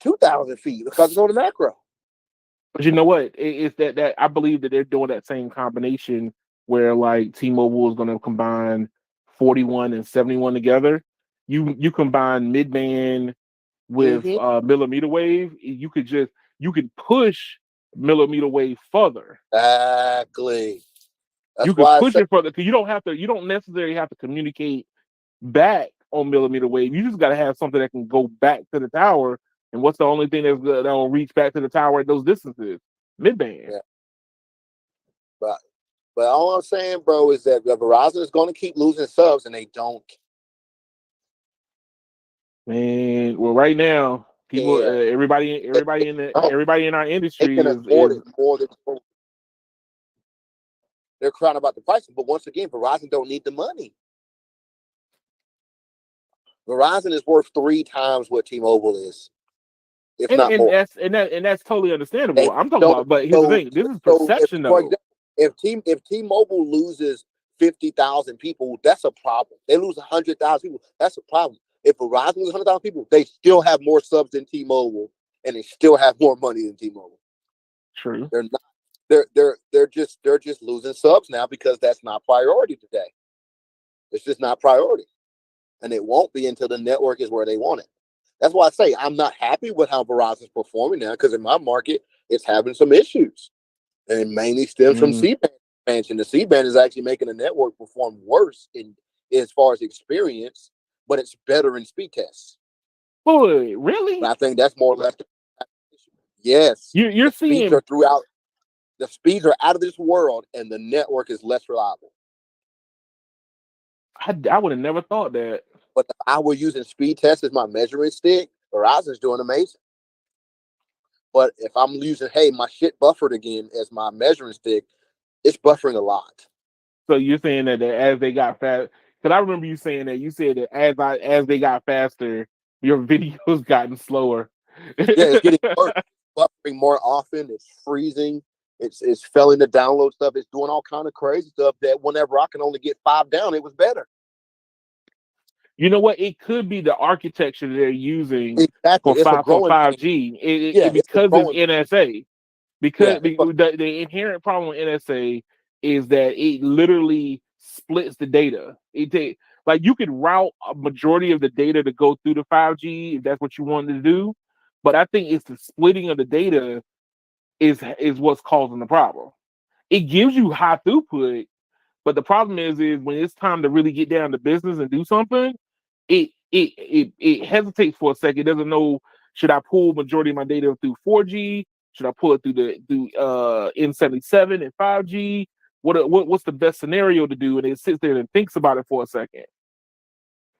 2,000 feet because it's on the macro. But you know what? It's that I believe that they're doing that same combination where like T-Mobile is going to combine 41 and 71 together. You combine mid-band with millimeter wave. You could push millimeter wave further. Exactly. You could push it further because you don't necessarily have to communicate back on millimeter wave. You just got to have something that can go back to the tower. And what's the only thing that'll reach back to the tower at those distances? Mid-band. Yeah. But all I'm saying, bro, is that Verizon is going to keep losing subs, and they don't. Man, well, right now, people, everybody in our industry they can afford is it more than they're crying about the pricing. But once again, Verizon don't need the money. Verizon is worth 3 times what T-Mobile is, if not more. That's totally understandable. I'm talking about, but here's the thing: this is perception, though. If T-Mobile loses 50,000 people, that's a problem. They lose 100,000 people, that's a problem. If Verizon loses 100,000 people, they still have more subs than T-Mobile, and they still have more money than T-Mobile. True. They're not. They're just losing subs now because that's not priority today. It's just not priority, and it won't be until the network is where they want it. That's why I say I'm not happy with how Verizon's performing now, because in my market, it's having some issues, and it mainly stems from C-band expansion. The C-band is actually making the network perform worse as far as experience, but it's better in speed tests. Boy, really? And I think that's more or less. Yes, you're seeing speeds are throughout. The speeds are out of this world, and the network is less reliable. I would have never thought that. But if I were using speed test as my measuring stick, Verizon's doing amazing. But if I'm using, my shit buffered again as my measuring stick, it's buffering a lot. So you're saying that as they got fast, because I remember you saying that. You said that as they got faster, your videos gotten slower. Yeah, it's getting worse. Buffering more often. It's freezing. It's failing to download stuff. It's doing all kind of crazy stuff that whenever I can only get 5 down, it was better. You know what? It could be the architecture they're using for 5G. Because it's NSA. Because the inherent problem with NSA is that it literally splits the data. Like you could route a majority of the data to go through the 5G if that's what you wanted to do, but I think it's the splitting of the data is what's causing the problem. It gives you high throughput, but the problem is when it's time to really get down to business and do something, it hesitates for a second. It doesn't know, should I pull majority of my data through 4G? Should I pull it through N77 and 5G? What's the best scenario to do? And it sits there and thinks about it for a second.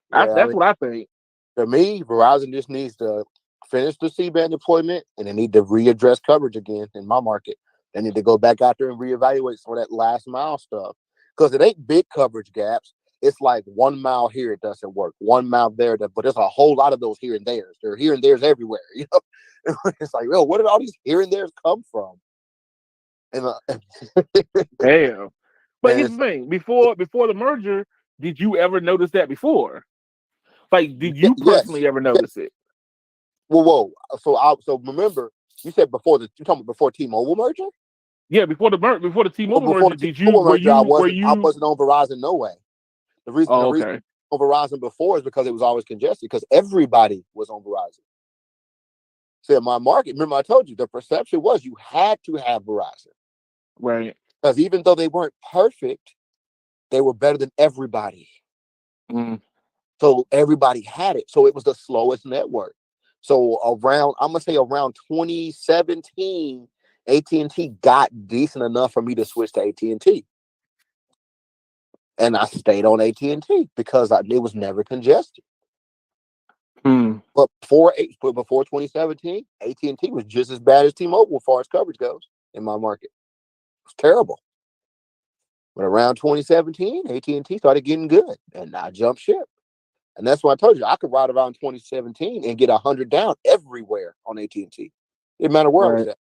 That's what I think. To me, Verizon just needs to finish the C-band deployment, and they need to readdress coverage again in my market. They need to go back out there and reevaluate some of that last mile stuff, because it ain't big coverage gaps. It's like 1 mile here, it doesn't work. 1 mile there, but there's a whole lot of those here and there's. There are here and there's everywhere. It's like, where did all these here and there's come from? And damn. But here's the thing: before the merger, did you ever notice that before? Like, did you personally ever notice it? Whoa. So remember, you said you're talking about before T-Mobile merger? Yeah, before the T-Mobile merger, I wasn't on Verizon, no way. The reason on Verizon before is because it was always congested, because everybody was on Verizon. So my market, remember I told you, the perception was you had to have Verizon. Right. Because even though they weren't perfect, they were better than everybody. So everybody had it. So it was the slowest network. So I'm gonna say around 2017, AT&T got decent enough for me to switch to AT&T. And I stayed on AT&T because it was never congested. But before 2017, AT&T was just as bad as T-Mobile as far as coverage goes in my market. It was terrible. But around 2017, AT&T started getting good, and I jumped ship. And that's why I told you I could ride around 2017 and get 100 down everywhere on AT&T. It didn't matter where I was at.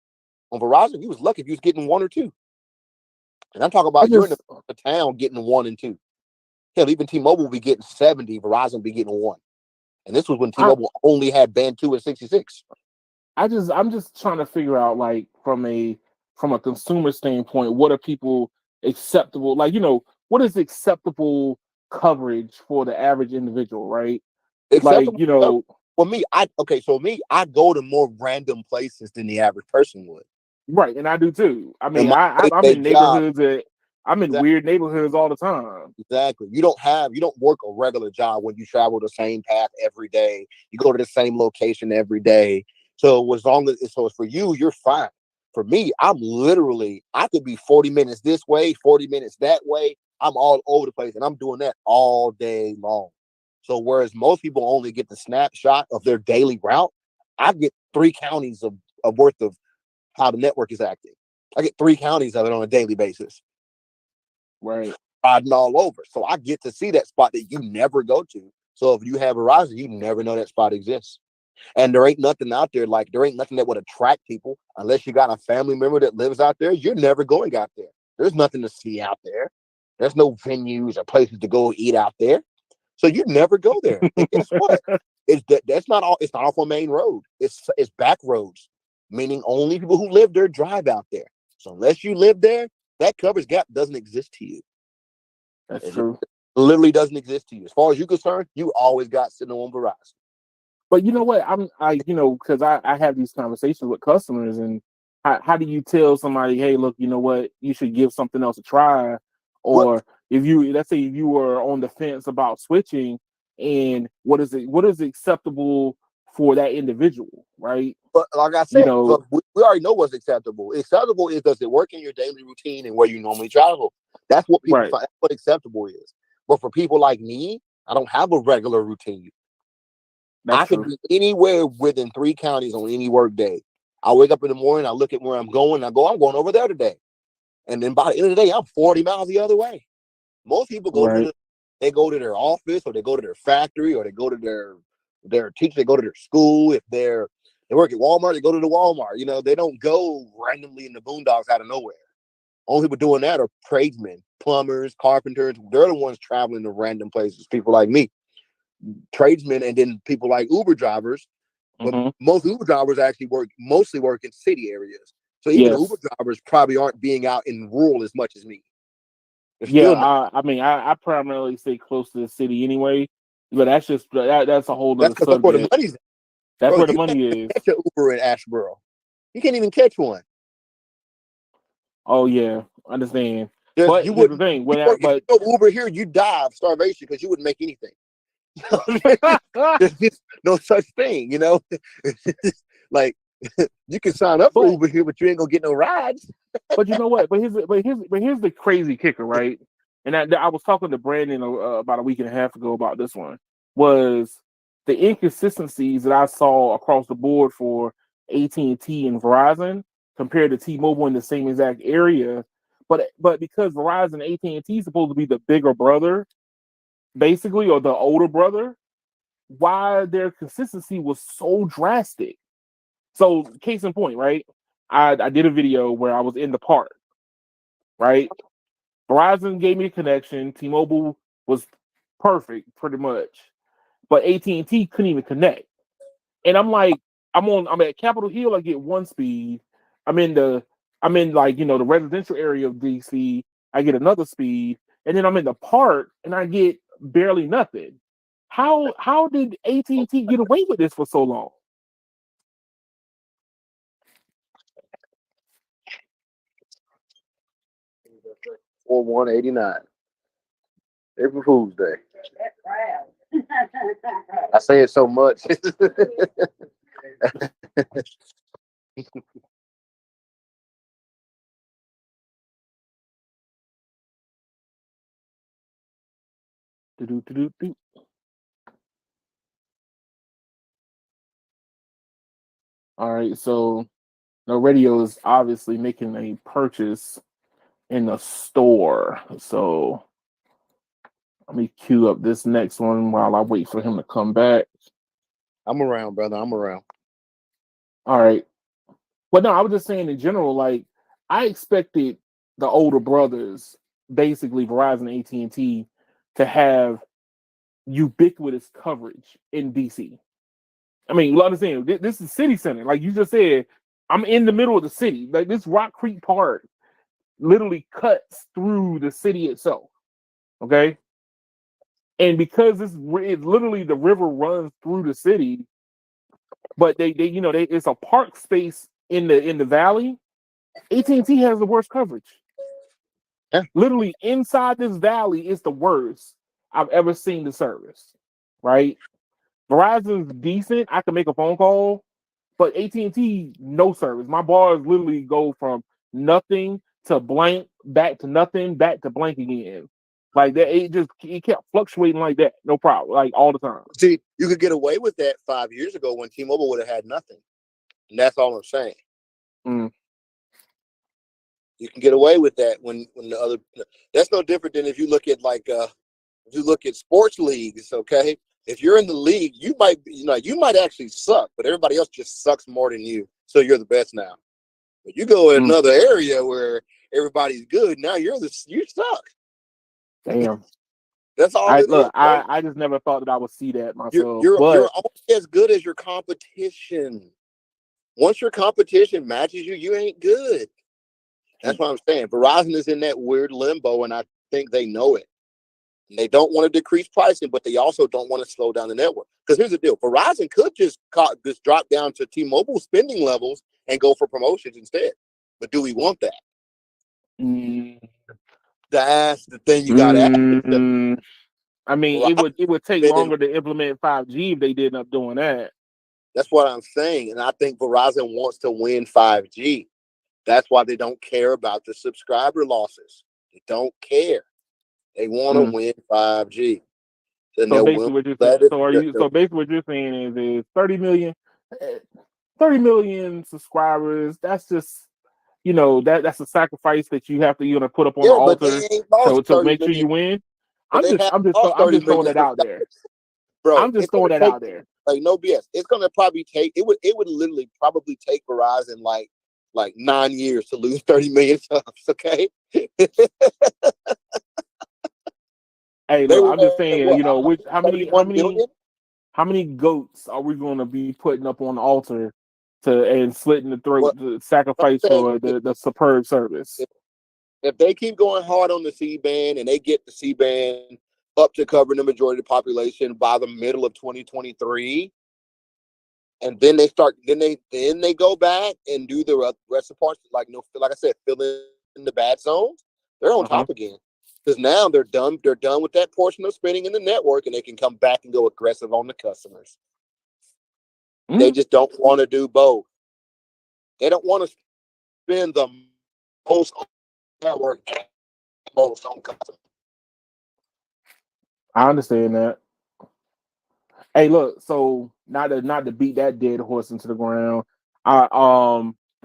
On Verizon, you was lucky if you was getting 1 or 2. And I'm talking I about you're in just the town getting 1 and 2. Hell, even T-Mobile will be getting 70, Verizon will be getting 1. And this was when I T-Mobile only had band 2 and 66. I'm just trying to figure out like from a consumer standpoint, what are people acceptable? Like, what is acceptable coverage for the average individual, right? Like, Acceptable for me, I go to more random places than the average person would. right, and I do too. I And mean, my I'm day-to-day in job, neighborhoods I'm in exactly, weird neighborhoods all the time. exactly. You don't work a regular job when you travel the same path every day. You go to the same location every day. So for you, you're fine. For me, I could be 40 minutes this way, 40 minutes that way. I'm all over the place and I'm doing that all day long. So whereas most people only get the snapshot of their daily route, I get 3 counties of worth of how the network is acting. I get 3 counties of it on a daily basis, Right. riding all over. So I get to see that spot that you never go to. So if you have Verizon, you never know that spot exists. And there ain't nothing out there, like there ain't nothing that would attract people unless you got a family member that lives out there. You're never going out there. There's nothing to see out there. There's no venues or places to go eat out there. So you never go there. And guess what? That's not all. It's not off a main road. It's back roads, meaning only people who live there drive out there. So unless you live there, that coverage gap doesn't exist to you. That's It true. literally doesn't exist to you. As far as you're concerned, you always got sitting on Verizon. But you know what? Because I have these conversations with customers, and how do you tell somebody, hey, look, you know what, you should give something else a try, But or let's say if you were on the fence about switching, and what is acceptable for that individual, right? but like I You said, but know, we already know what's acceptable. Acceptable is, does it work in your daily routine and where you normally travel? That's what people right? find. That's what acceptable is. But for people like me, I don't have a regular routine. That's I could true. be anywhere within 3 counties on any work day. I wake up in the morning, I look at where I'm going, I'm going over there today. And then by the end of the day, I'm 40 miles the other way. Most people Right. they go to their office, or they go to their factory, or they go to their teacher, they go to their school. If they work at Walmart, they go to the Walmart. They don't go randomly in the boondocks out of nowhere. Only people doing that are tradesmen, plumbers, carpenters. They're the ones traveling to random places. People like me, tradesmen, and then people like Uber drivers. But Hmm. most Uber drivers actually mostly work in city areas. So even the Uber Yes. drivers probably aren't being out in rural as much as me. They're Yeah. still not. I mean, I primarily stay close to the city anyway, but that's a whole That's other because that's where the subject. money's at. That's Bro, where the you can't money even is. catch an Uber in Asheboro. You can't even catch one. Oh yeah, understand. There's But you here's the wouldn't thing: you when I work if you but go Uber here, you die of starvation because you wouldn't make anything. There's just no such thing, like you can sign up for but Uber here, but you ain't gonna get no rides. but you know what? But here's the crazy kicker, right? And I was talking to Brandon about a week and a half ago about this one. Was the inconsistencies that I saw across the board for AT&T and Verizon compared to T-Mobile in the same exact area, but because Verizon and AT&T is supposed to be the bigger brother, basically, or the older brother, why their consistency was so drastic. So, case in point, right? I did a video where I was in the park, right? Verizon gave me a connection. T-Mobile was perfect, pretty much, but AT&T couldn't even connect. And I'm like, I'm at Capitol Hill. I get one speed. I'm in the, I'm in like the residential area of DC. I get another speed, and then I'm in the park and I get barely nothing. How did AT&T get away with this for so long? Or 189. April Fool's Day. I say it so much. Do-do-do-do-do. All right, so the radio is obviously making a purchase in the store. So let me queue up this next one while I wait for him to come back. I'm around, brother. I'm around. All right. But no, I was just saying in general, like I expected the older brothers, basically Verizon and AT&T, to have ubiquitous coverage in DC. I mean, you understand, this is city center. Like you just said, I'm in the middle of the city. Like this Rock Creek Park literally cuts through the city itself. Okay. And because it's literally the river runs through the city, but they it's a park space in the valley. AT&T has the worst coverage. Yeah. Literally inside this valley is the worst I've ever seen the service. Right? Verizon's decent. I can make a phone call, but AT&T no service. My bars literally go from nothing to blank, back to nothing, back to blank again. Like that, it kept fluctuating like that, no problem, like all the time. See, you could get away with that 5 years ago when T-Mobile would have had nothing, and that's all I'm saying. Mm. You can get away with that when the other. That's no different than if you look at if you look at sports leagues. Okay, if you're in the league, you might actually suck, but everybody else just sucks more than you, so you're the best now. But you go in another area where everybody's good, now you suck. Damn. That's all it is. I just never thought that I would see that myself. You're but only as good as your competition. Once your competition matches you, you ain't good. That's what I'm saying. Verizon is in that weird limbo, and I think they know it. And they don't want to decrease pricing, but they also don't want to slow down the network. Because here's the deal: Verizon could just drop down to T-Mobile spending levels and go for promotions instead. But do we want that? That's the thing you got to ask yourself. I mean, it would take longer to implement 5G if they did end up doing that. That's what I'm saying, and I think Verizon wants to win 5G. That's why they don't care about the subscriber losses. They don't care. They want to win 5G. And so basically, what you're saying is 30 million subscribers. That's just that's a sacrifice that you have to put up on the altar to make sure you win. I'm just throwing it out there. Bro, I'm just throwing that out there. Like no BS. It's gonna probably take it would literally probably take Verizon like 9 years to lose 30 million subs. Okay. Hey, look, I'm just saying, how many goats are we going to be putting up on the altar and slitting the throat to sacrifice for the superb service? If they keep going hard on the C-band and they get the C-band up to covering the majority of the population by the middle of 2023, and then they go back and do the rest of the parts, like I said, fill in the bad zones, they're on top again. Because now they're done with that portion of spending in the network, and they can come back and go aggressive on the customers. They just don't want to do both. They don't want to spend the most on the network and most on customers. I understand that. Hey, look, so not to beat that dead horse into the ground. I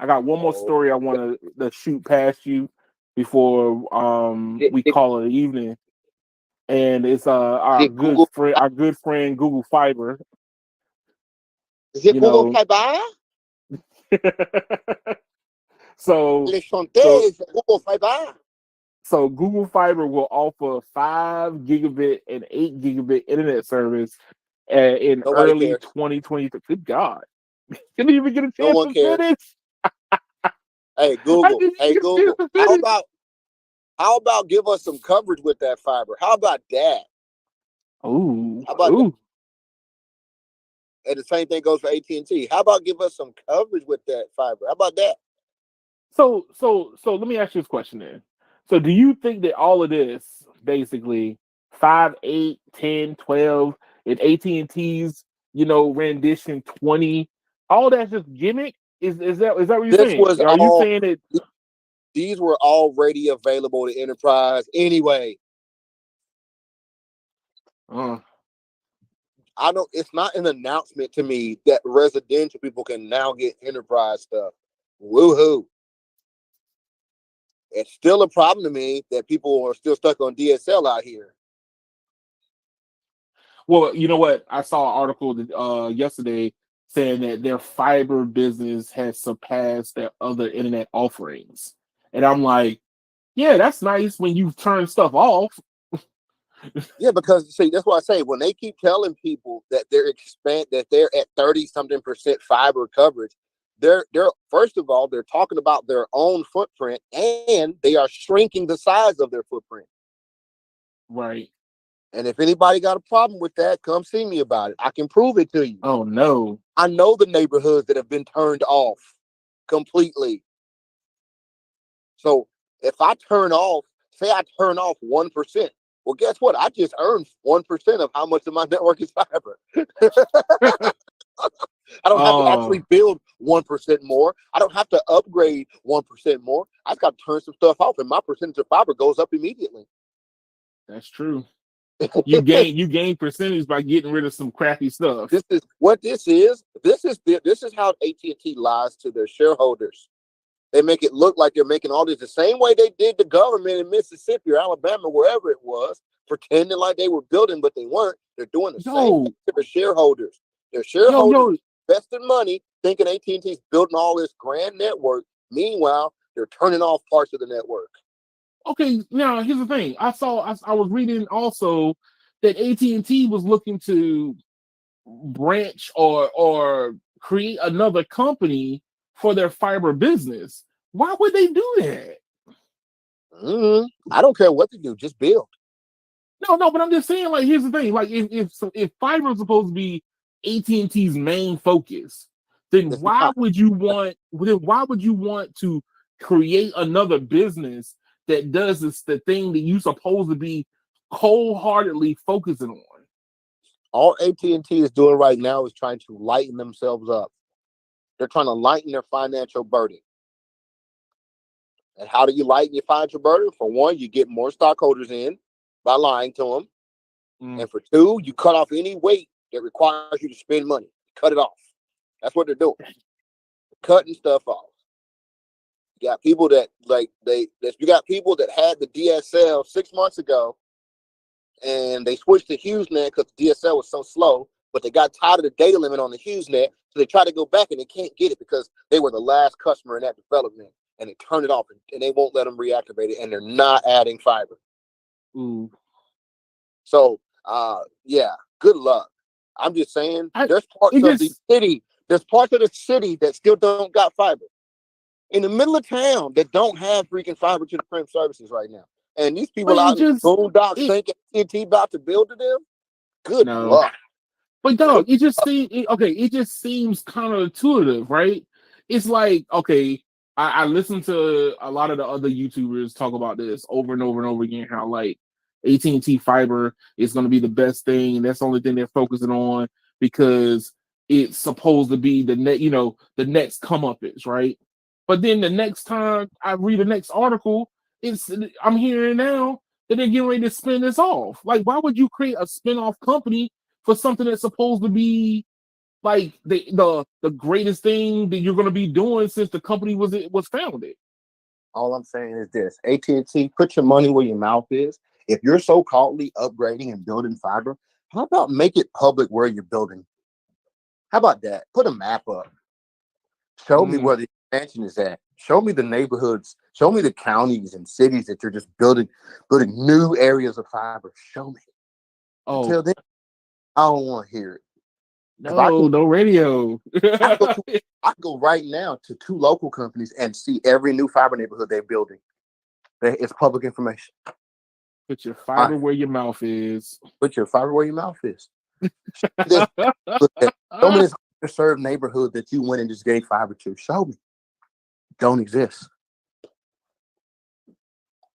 got one more story I want to shoot past you before we call it an evening. And it's our good friend Google Fiber. Is it Google Fiber? So Google Fiber. So Google Fiber will offer 5 gigabit and 8 gigabit internet service in early 2023. Good God. Didn't even get a chance to finish. Hey, Google. How about give us some coverage with that fiber? How about that? Ooh. How about that? And the same thing goes for AT&T. How about give us some coverage with that fiber? How about that? So let me ask you this question then. So do you think that all of this, basically 5, 8, 10, 12, and AT&T's, rendition 20, all that's just gimmick? Is that what you're saying? Are you saying that these were already available to enterprise anyway? I don't. It's not an announcement to me that residential people can now get enterprise stuff. Woohoo! It's still a problem to me that people are still stuck on DSL out here. Well, you know what? I saw an article yesterday saying that their fiber business has surpassed their other internet offerings, and I'm like, Yeah, that's nice when you turn stuff off. Yeah, because see, that's what I say. When they keep telling people that they're at 30-something% fiber coverage, they're first of all, they're talking about their own footprint, and they are shrinking the size of their footprint. Right. And if anybody got a problem with that, come see me about it. I can prove it to you. Oh no. I know the neighborhoods that have been turned off completely. So if I turn off, say I turn off 1%, well, guess what? I just earned 1% of how much of my network is fiber. I don't have to actually Oh, build 1% more. I don't have to upgrade 1% more. I've got to turn some stuff off, and my percentage of fiber goes up immediately. that's true. You gain percentage by getting rid of some crappy stuff. This is what this is. This is how AT&T lies to their shareholders. They make it look like they're making all this the same way they did the government in Mississippi or Alabama, wherever it was, pretending like they were building, but they weren't. They're doing the same thing Yo, to their shareholders. Their yo, shareholders yo. investing money, thinking AT&T is building all this grand network. Meanwhile, they're turning off parts of the network. Okay, now here's the thing. I was reading also that AT&T was looking to branch or create another company for their fiber business. Why would they do that? I don't care what they do, just build. No, but I'm just saying, like, here's the thing. Like, if fiber is supposed to be AT&T's main focus, then It's why not. would you want to create another business that does the thing that you supposed to be cold-heartedly focusing on? All AT&T is doing right now is trying to lighten themselves up. They're trying to lighten their financial burden. And how do you lighten your financial burden? For one, you get more stockholders in by lying to them. And for two, you cut off any weight that requires you to spend money. Cut it off. That's what they're doing. Cutting stuff off. You got people that you got people that had the DSL 6 months ago, and they switched to HughesNet because the DSL was so slow. But they got tired of the data limit on the HughesNet, so they try to go back and they can't get it because they were the last customer in that development, and they turned it off, and they won't let them reactivate it, and they're not adding fiber. Ooh. So, yeah, good luck. I'm just saying, there's parts of the city that still don't got fiber in the middle of town that don't have freaking fiber to the prem services right now. And these people out in the boondocks think AT&T about to build to them. Good luck. But dog, it just seems counterintuitive, right? It's like, okay, I listen to a lot of the other YouTubers talk about this over and over and over again, how like AT&T fiber is going to be the best thing. That's the only thing they're focusing on because it's supposed to be the next comeuppance, right? But then the next time I read the next article, I'm hearing now that they're getting ready to spin this off. Like, why would you create a spin-off company for something that's supposed to be like the greatest thing that you're going to be doing since the company was founded? All I'm saying is this: AT&T, put your money where your mouth is. If you're so calledly upgrading and building fiber, how about make it public where you're building? How about that? Put a map up. Show me where the expansion is at. Show me the neighborhoods. Show me the counties and cities that you're just building new areas of fiber. Show me. Until then, I don't want to hear it. No radio. I go right now to 2 local companies and see every new fiber neighborhood they're building. It's public information. Put your fiber where your mouth is. Put your fiber where your mouth is. Show me this underserved neighborhood that you went and just gave fiber to. Show me. Don't exist.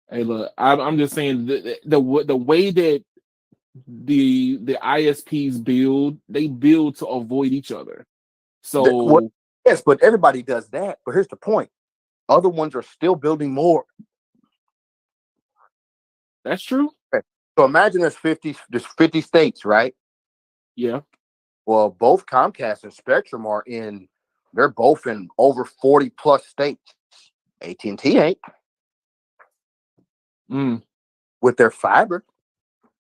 Hey, look, I'm just saying the way that the ISPs build, they build to avoid each other. So yes, but everybody does that. But here's the point: other ones are still building more. That's true. Okay. So imagine there's 50 states, right? Yeah. Well, both Comcast and Spectrum they're both in over 40 plus states. AT&T ain't. With their fiber.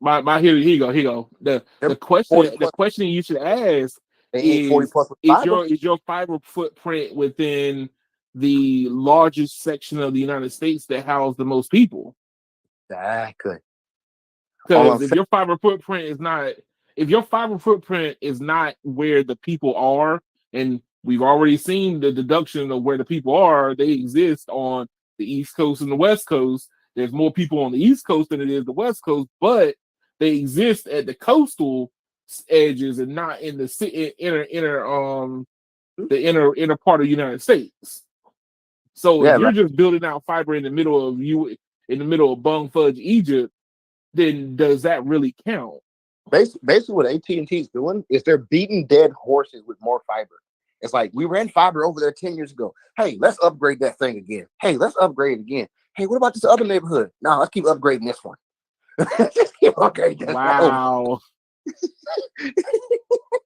Here you go. The question you should ask is your fiber footprint within the largest section of the United States that house the most people. Exactly. Because if your fiber footprint is not where the people are, and we've already seen the deduction of where the people are, they exist on the East Coast and the West Coast. There's more people on the East Coast than it is the West Coast, but they exist at the coastal edges and not in the inner part of the United States. So if you're just building out fiber in the middle of Bung Fudge, Egypt, then does that really count? Basically, what AT&T is doing is they're beating dead horses with more fiber. It's like, we ran fiber over there 10 years ago. Hey, let's upgrade that thing again. Hey, let's upgrade again. Hey, what about this other neighborhood? No, let's keep upgrading this one. Just keep upgrading this Wow.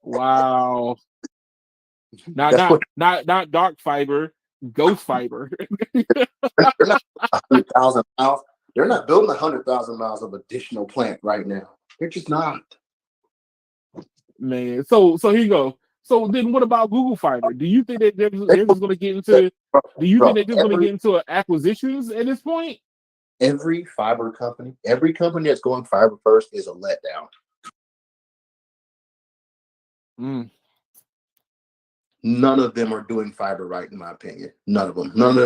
Wow. Not dark fiber, ghost fiber. They're not 100,000 miles. They're not building 100,000 miles of additional plant right now. They're just not. Man, so here you go. So then, what about Google Fiber? Do you think that they're just going to get into? Do you think they're just going to get into acquisitions at this point? Every company that's going fiber first is a letdown. None of them are doing fiber right, in my opinion. None of them. None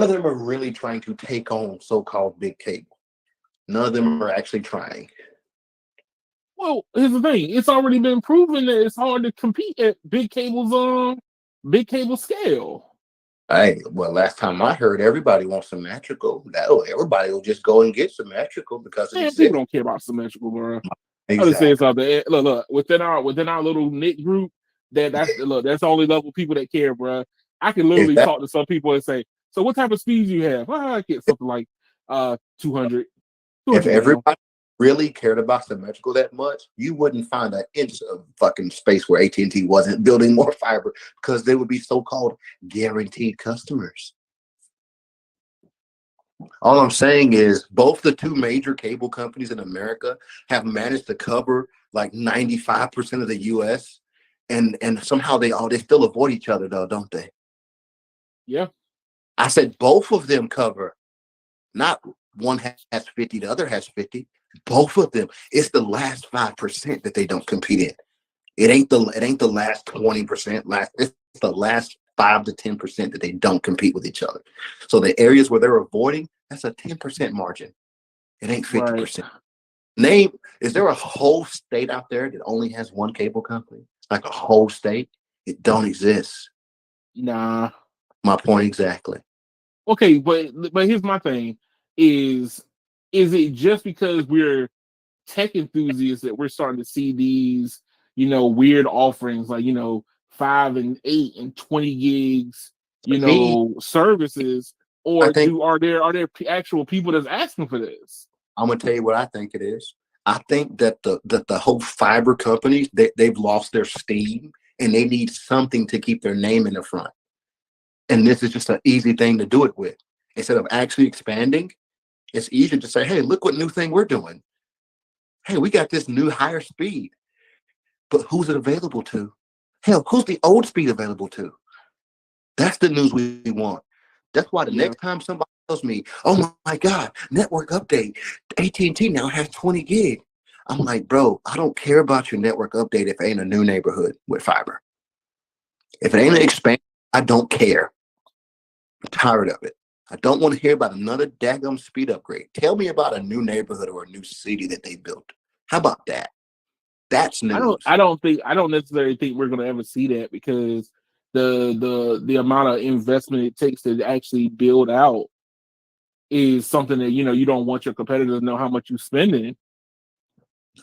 of them are really trying to take on so-called big cable. None of them are actually trying. Well, here's the thing. It's already been proven that it's hard to compete at big cable scale. Hey, well, last time I heard, everybody wants symmetrical. Everybody will just go and get symmetrical because people don't care about symmetrical, bro. Exactly. I'll just say something. Look, within our little knit group, that's the only level people that care, bro. I can literally talk to some people and say, "So what type of speeds you have?" Well, I get something like 200. If everybody really cared about symmetrical that much, you wouldn't find an inch of fucking space where AT&T wasn't building more fiber, because they would be so-called guaranteed customers. All I'm saying is both the two major cable companies in America have managed to cover like 95% of the US, and somehow they still avoid each other though, don't they? Yeah. I said both of them cover. Not one has 50, the other has 50. Both of them. It's the last 5% that they don't compete in. It ain't the last 20%. It's the last 5 to 10% that they don't compete with each other. So the areas where they're avoiding, that's a 10% margin. It ain't 50%. Right. Is there a whole state out there that only has one cable company? Like a whole state? It don't exist. Nah. My point exactly. Okay, but here's my thing: is it just because we're tech enthusiasts that we're starting to see these, weird offerings like 5 and 8 and 20 gigs, services, or are there actual people that's asking for this? I'm gonna tell you what I think it is. I think that the whole fiber companies, they've lost their steam and they need something to keep their name in the front. And this is just an easy thing to do it with. Instead of actually expanding, it's easier to say, hey, look what new thing we're doing. Hey, we got this new higher speed. But who's it available to? Hell, who's the old speed available to? That's the news we want. That's why the next time somebody tells me, oh my God, network update, AT&T now has 20 gig. I'm like, bro, I don't care about your network update if it ain't a new neighborhood with fiber. If it ain't an expansion, I don't care. I'm tired of it. I don't want to hear about another daggum speed upgrade. Tell me about a new neighborhood or a new city that they built. How about that? That's news. I don't necessarily think we're going to ever see that, because the amount of investment it takes to actually build out is something that you don't want your competitors to know how much you're spending.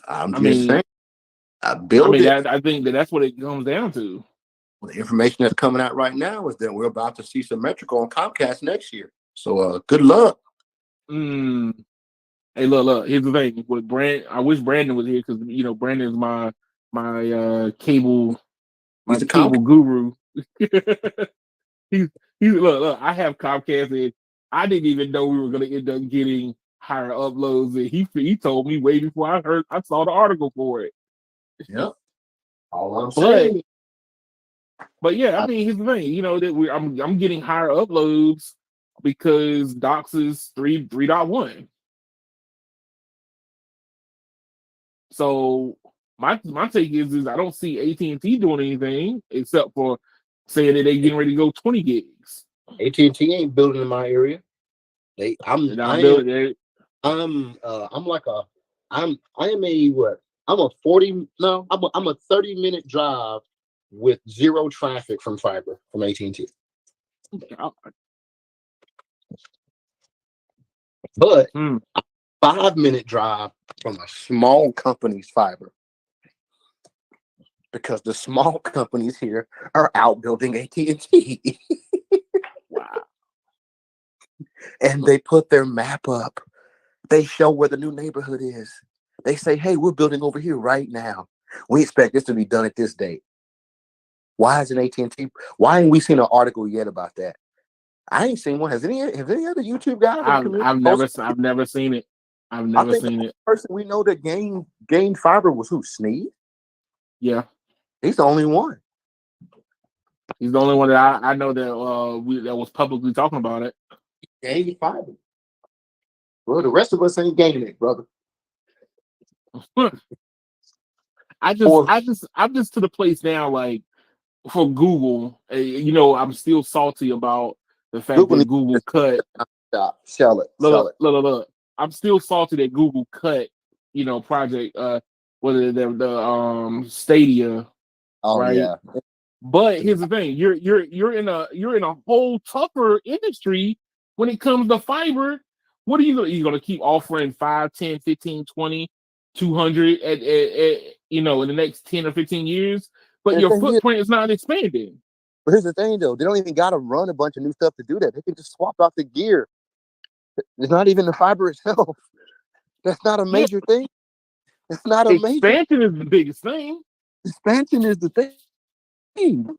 I'm just saying. I think that's what it comes down to. Well, the information that's coming out right now is that we're about to see symmetrical on Comcast next year. So good luck. Hey, look. Here's the thing with Brand. I wish Brandon was here, because Brandon's my cable guru. he's look. I have Comcast, and I didn't even know we were going to end up getting higher uploads. And he told me way before I saw the article for it. Yep. All I'm saying. But yeah, I mean, here's the thing. You know that I'm getting higher uploads because Docs is 3.1. So my take is I don't see AT&T doing anything except for saying that they getting ready to go 20 gigs. AT&T ain't building in my area. They're not building it. I'm like a I am a what? I'm a 40 no, I'm a 30-minute drive with zero traffic from fiber from AT&T. But 5-minute drive from a small company's fiber. Because the small companies here are outbuilding AT&T. Wow. And they put their map up. They show where the new neighborhood is. They say, hey, we're building over here right now. We expect this to be done at this date. Why isn't AT&T? Why ain't we seen an article yet about that? I ain't seen one. Has any other YouTube guys or community I've never seen it. I've never seen it. The person we know that gained fiber was who? Sneed? Yeah. He's the only one. He's the only one that I know that that was publicly talking about it. Gained fiber. Well, the rest of us ain't gaining it, brother. I'm just to the place now, like for Google, I'm still salty about the fact that Google cut. Sell it. Look. I'm still salty that Google cut, project, whether the Stadia. Oh right? yeah. But here's the thing: you're in a whole tougher industry when it comes to fiber. What are you going to keep offering 5, 10, 15, 20, 200 at in the next 10 or 15 years? But your footprint is not expanding. But here's the thing, though: they don't even got to run a bunch of new stuff to do that. They can just swap out the gear. It's not even the fiber itself. That's not a major thing. It's not a expansion is the biggest thing. Expansion is the thing.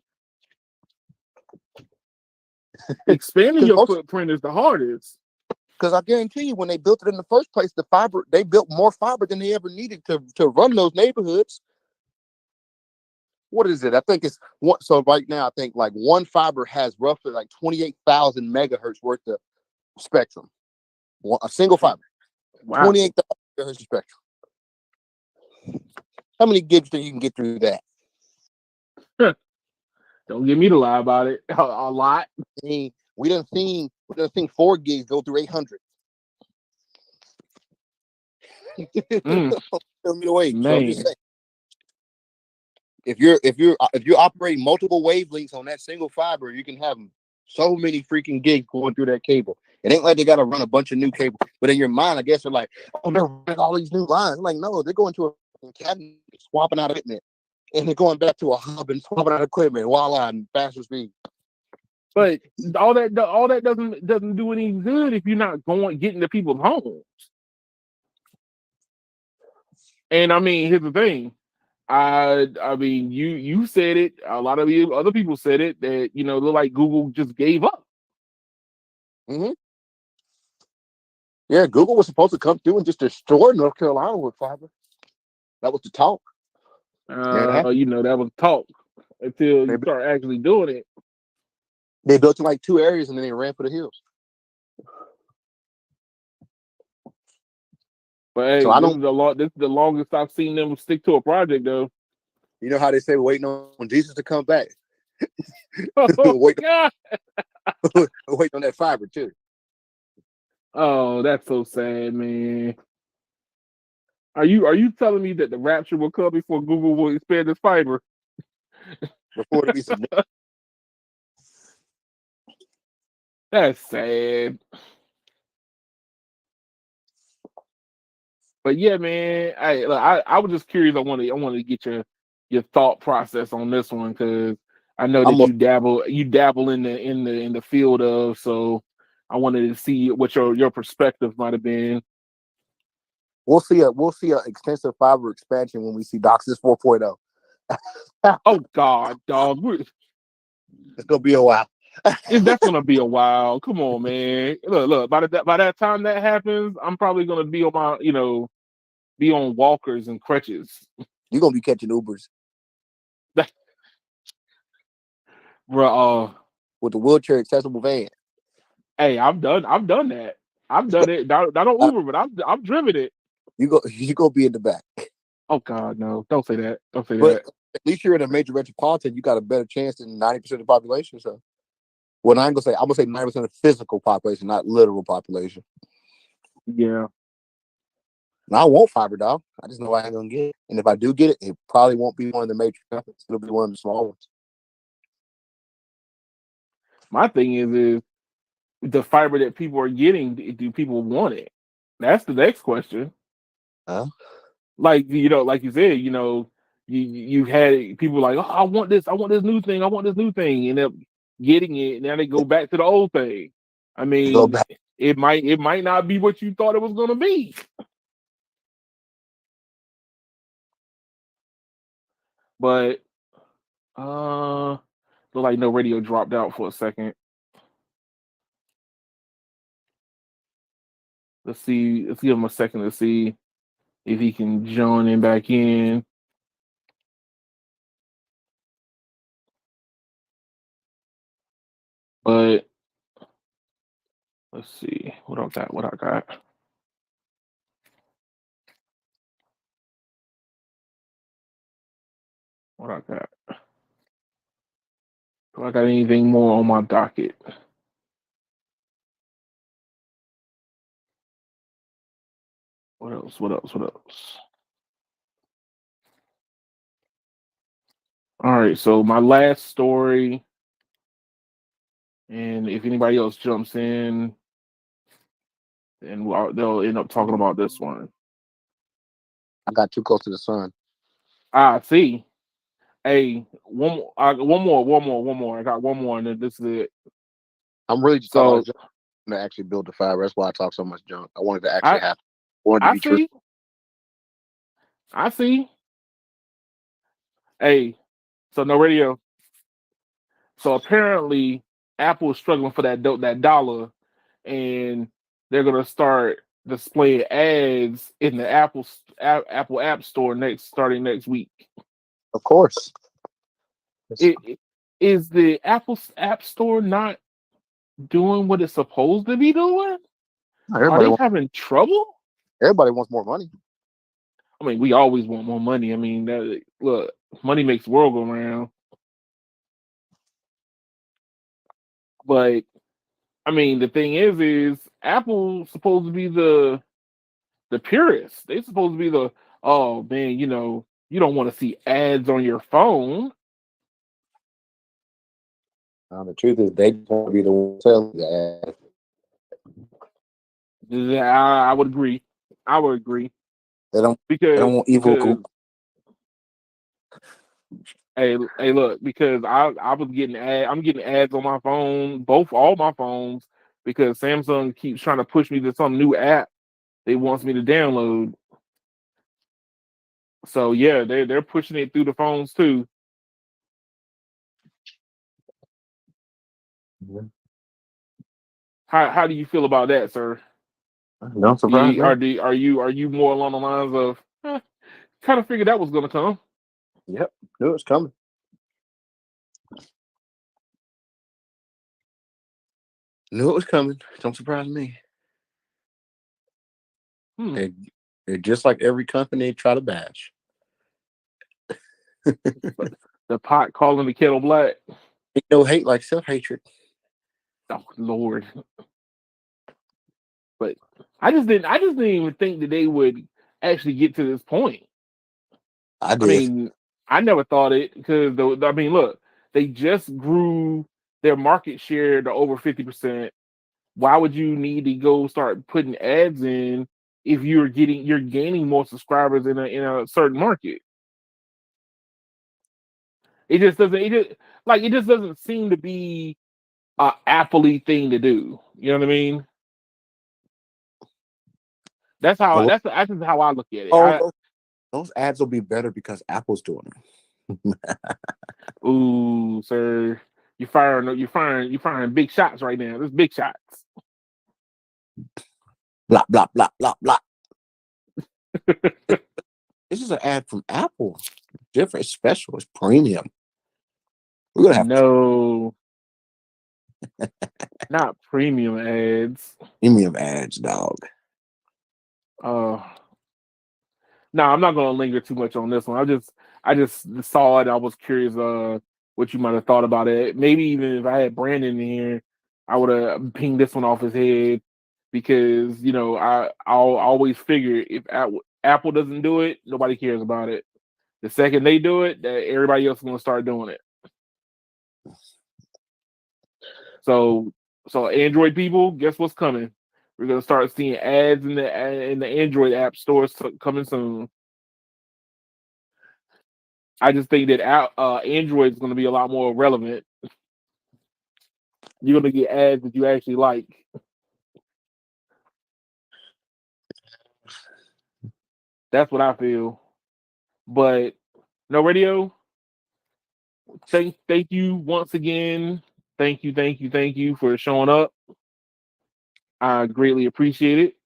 Expanding your footprint is the hardest. Because I guarantee you, when they built it in the first place, they built more fiber than they ever needed to run those neighborhoods. What is it? I think it's one. So right now, I think like one fiber has roughly like 28,000 megahertz worth of spectrum. A single fiber. Wow. 28,000 megahertz of spectrum. How many gigs do you can get through that? Don't get me to lie about it. A lot. We done seen 4 gigs go through 800. Wait, so I'm just saying, if you're operating multiple wavelengths on that single fiber, you can have so many freaking gigs going through that cable. It ain't like they got to run a bunch of new cable. But in your mind, I guess they're like, oh, they're running all these new lines. I'm like, no, they're going to a cabinet, swapping out equipment, and they're going back to a hub and swapping out equipment, voila, and faster speed. But all that doesn't do any good if you're not getting to people's homes. And I mean, here's the thing. I mean, you said it. A lot of other people said it that look like Google just gave up. Mm-hmm. Yeah, Google was supposed to come through and just destroy North Carolina with fiber. That was the talk. That was talk until you start actually doing it. They built in like 2 areas and then they ran for the hills. But hey, so this is the longest I've seen them stick to a project, though. You know how they say we're waiting on Jesus to come back. Waiting on that fiber too. Oh, that's so sad, man. Are you telling me that the rapture will come before Google will expand its fiber? Before it be some. That's sad. But yeah, man, I was just curious. I wanted to get your thought process on this one because I know that you dabble in the field of, so I wanted to see what your perspective might have been. We'll see a extensive fiber expansion when we see DOCSIS 4.0. Oh God, dog, it's gonna be a while. That's gonna be a while. Come on, man. Look. By that time that happens, I'm probably gonna be on my, be on walkers and crutches. You're gonna be catching Ubers. bro. with the wheelchair accessible van. Hey, I've done that. I've done it. Not on Uber, but I've driven it. You go be in the back. Oh God, no! Don't say that. Don't say But that. at least you're in a major metropolitan. You got a better chance than 90% of the population. So, well, I'm gonna say 90% of the physical population, not literal population. Yeah. Now I want fiber, dog. I just know I ain't gonna get it. And if I do get it, it probably won't be one of the major companies. It'll be one of the small ones. My thing is the fiber that people are getting. Do people want it? That's the next question. Huh? Like like you said, you had people like, oh, I want this new thing, and they're getting it, and now they go back to the old thing. I Go mean, back. it might not be what you thought it was gonna be. But look like no radio dropped out for a second. Let's see. Let's give him a second to see if he can join in back in. But let's see what I got. What I got. What I got. Do I got anything more on my docket? What else? What else? What else? All right. So my last story, and if anybody else jumps in, then they'll end up talking about this one. I got too close to the sun. See. Hey, one more. I got one more, and then this is it. I'm really just talking So about junk to actually build the fiber. That's why I talk so much junk. I wanted to actually I happen. I wanted to I be true. see. I see. Hey, so no radio. So apparently Apple is struggling for that dollar, and they're gonna start displaying ads in the Apple App Store starting next week. Of course. Is the Apple App Store not doing what it's supposed to be doing? Are Everybody they wants, having trouble? everybody wants more money. I mean, we always want more money. I mean, look, money makes the world go round. But I mean, the thing is Apple's supposed to be the purists. They supposed to be the, oh man, you don't want to see ads on your phone. The truth is, they want to be the one selling the ad. I would agree. I would agree They don't because want evil Google. hey, look, because I'm getting ads on my phone, all my phones, because Samsung keeps trying to push me to some new app they wants me to download. So yeah, they're pushing it through the phones too. Mm-hmm. How do you feel about that, sir? Don't surprise me. Are you more along the lines of kind of figured that was gonna come? Yep, knew it was coming. Knew it was coming. Don't surprise me. They're just like every company try to bash. The pot calling the kettle black. Ain't no hate like self-hatred. Oh Lord. But I just didn't even think that they would actually get to this point. I did. I mean, I never thought it because I mean, look, they just grew their market share to over 50%. Why would you need to go start putting ads in if you're gaining more subscribers in a certain market? It just doesn't seem to be a Apple-y thing to do. You know what I mean? That's just how I look at it. Those ads will be better because Apple's doing them. Ooh, sir, you're firing big shots right now. There's big shots. Blah blah blah blah blah. This is an ad from Apple. Different, it's special, it's premium. We're gonna have no. Not premium ads. Premium ads, dog. No, I'm not gonna linger too much on this one. I just saw it. I was curious what you might have thought about it. Maybe even if I had Brandon in here, I would have pinged this one off his head because I'll always figure if Apple doesn't do it, nobody cares about it. The second they do it, that everybody else is gonna start doing it. So Android people, guess what's coming? We're gonna start seeing ads in the Android app stores coming soon. I just think that Android is going to be a lot more relevant. You're going to get ads that you actually like. That's what I feel. But no radio. Thank you once again. Thank you for showing up. I greatly appreciate it.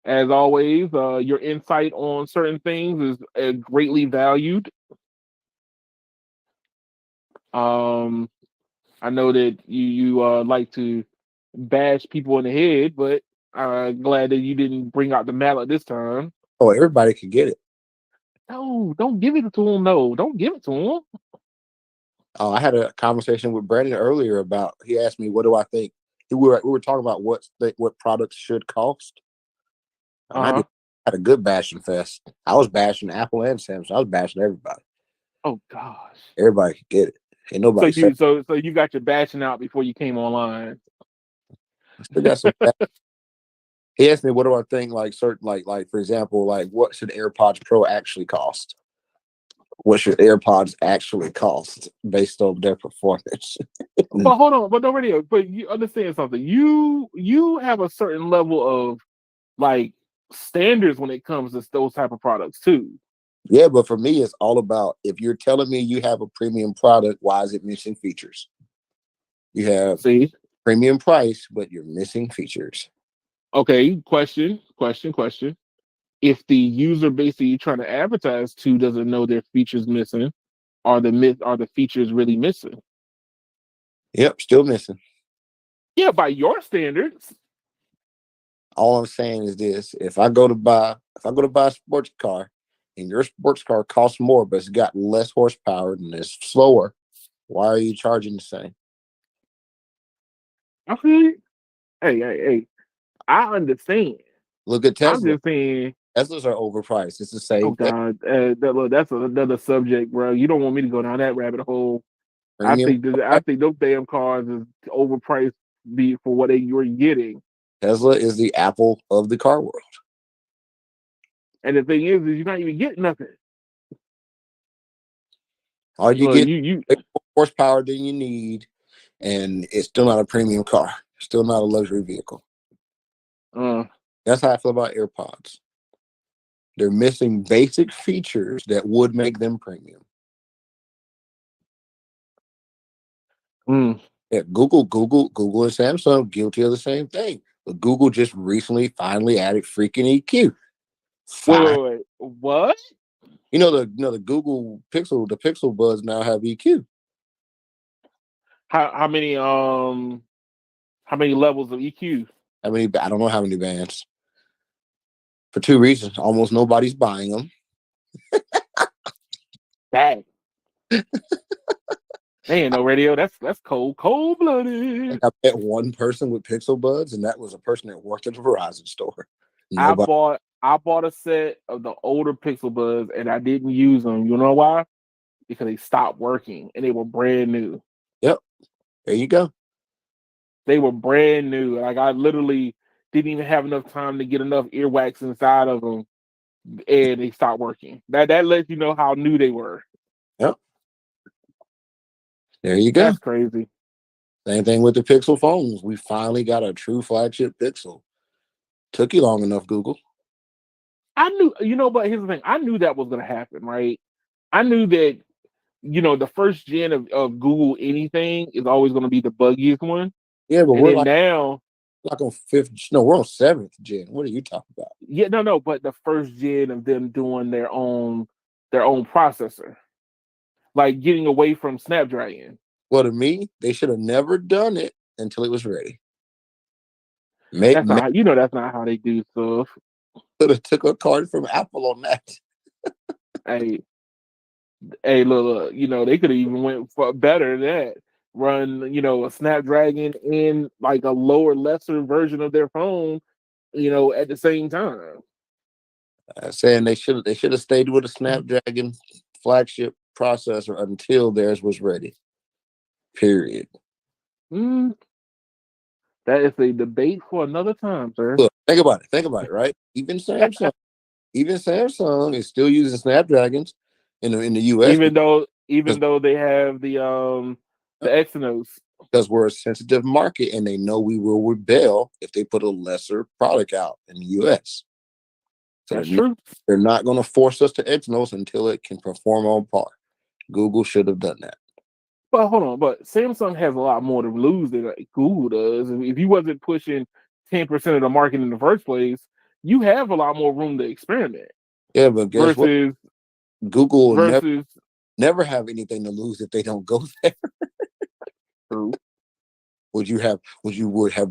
As always, your insight on certain things is greatly valued. I know that you like to bash people in the head, but glad that you didn't bring out the mallet this time. Oh, everybody can get it. No, don't give it to him. No, don't give it to him. I had a conversation with Brandon earlier about. He asked me, "What do I think?" We were talking about what products should cost. And I had a good bashing fest. I was bashing Apple and Samsung. I was bashing everybody. Oh gosh, everybody could get it. Ain't nobody. So you got your bashing out before you came online. I still got some. He asked me, "What do I think?" Like certain, like for example, like what should AirPods Pro actually cost? What should AirPods actually cost based on their performance? But hold on, but no radio. But you understand something. You have a certain level of like standards when it comes to those type of products too. Yeah, but for me, it's all about if you're telling me you have a premium product, why is it missing features? You have premium price, but you're missing features. Okay, question. If the user base that you're trying to advertise to doesn't know their features missing, are the features really missing? Yep, still missing. Yeah, by your standards. All I'm saying is this: if I go to buy a sports car, and your sports car costs more, but it's got less horsepower and it's slower, why are you charging the same? Okay. Hey. I understand. Look at Tesla. I'm just saying Teslas are overpriced. It's the same thing. God, that's another subject, bro. You don't want me to go down that rabbit hole. Premium. I think those damn cars is overpriced for what you're getting. Tesla is the Apple of the car world. And the thing is you're not even getting nothing. All you get more horsepower than you need, and it's still not a premium car. Still not a luxury vehicle. That's how I feel about AirPods. They're missing basic features that would make them premium. Yeah, Google and Samsung guilty of the same thing. But Google just recently finally added freaking EQ. Wait. What? The Google Pixel, the Pixel Buds now have EQ. How many levels of EQ? I don't know how many bands. For two reasons. Almost nobody's buying them. Dang. They ain't no radio. That's cold-blooded. I met one person with Pixel Buds, and that was a person that worked at the Verizon store. I bought a set of the older Pixel Buds, and I didn't use them. You know why? Because they stopped working, and they were brand new. Yep. There you go. They were brand new. Like I literally didn't even have enough time to get enough earwax inside of them, and they stopped working. That lets you know how new they were. Yep. There you go. That's crazy. Same thing with the Pixel phones. We finally got a true flagship Pixel. Took you long enough, Google. I knew, but here's the thing. I knew that was going to happen, right? I knew that, the first gen of Google anything is always going to be the buggiest one. Yeah, but we're now on fifth. No, we're on seventh gen. What are you talking about? Yeah, no. But the first gen of them doing their own processor, like getting away from Snapdragon. Well, to me, they should have never done it until it was ready. That's not, that's not how they do stuff. Could have took a card from Apple on that. Hey, look, they could have even went for better than that. Run, a Snapdragon in like a lesser version of their phone, at the same time. Saying they should have stayed with a Snapdragon flagship processor until theirs was ready. Period. That is a debate for another time, sir. Look, think about it, right? Even Samsung is still using Snapdragons in the US, even though they have the Exynos. Because we're a sensitive market and they know we will rebel if they put a lesser product out in the US. So that's true. They're not going to force us to Exynos until it can perform on par. Google should have done that. But hold on, but Samsung has a lot more to lose than Google does. If you wasn't pushing 10% of the market in the first place, you have a lot more room to experiment. Yeah, but guess what? Google will never have anything to lose if they don't go there. True. Would you have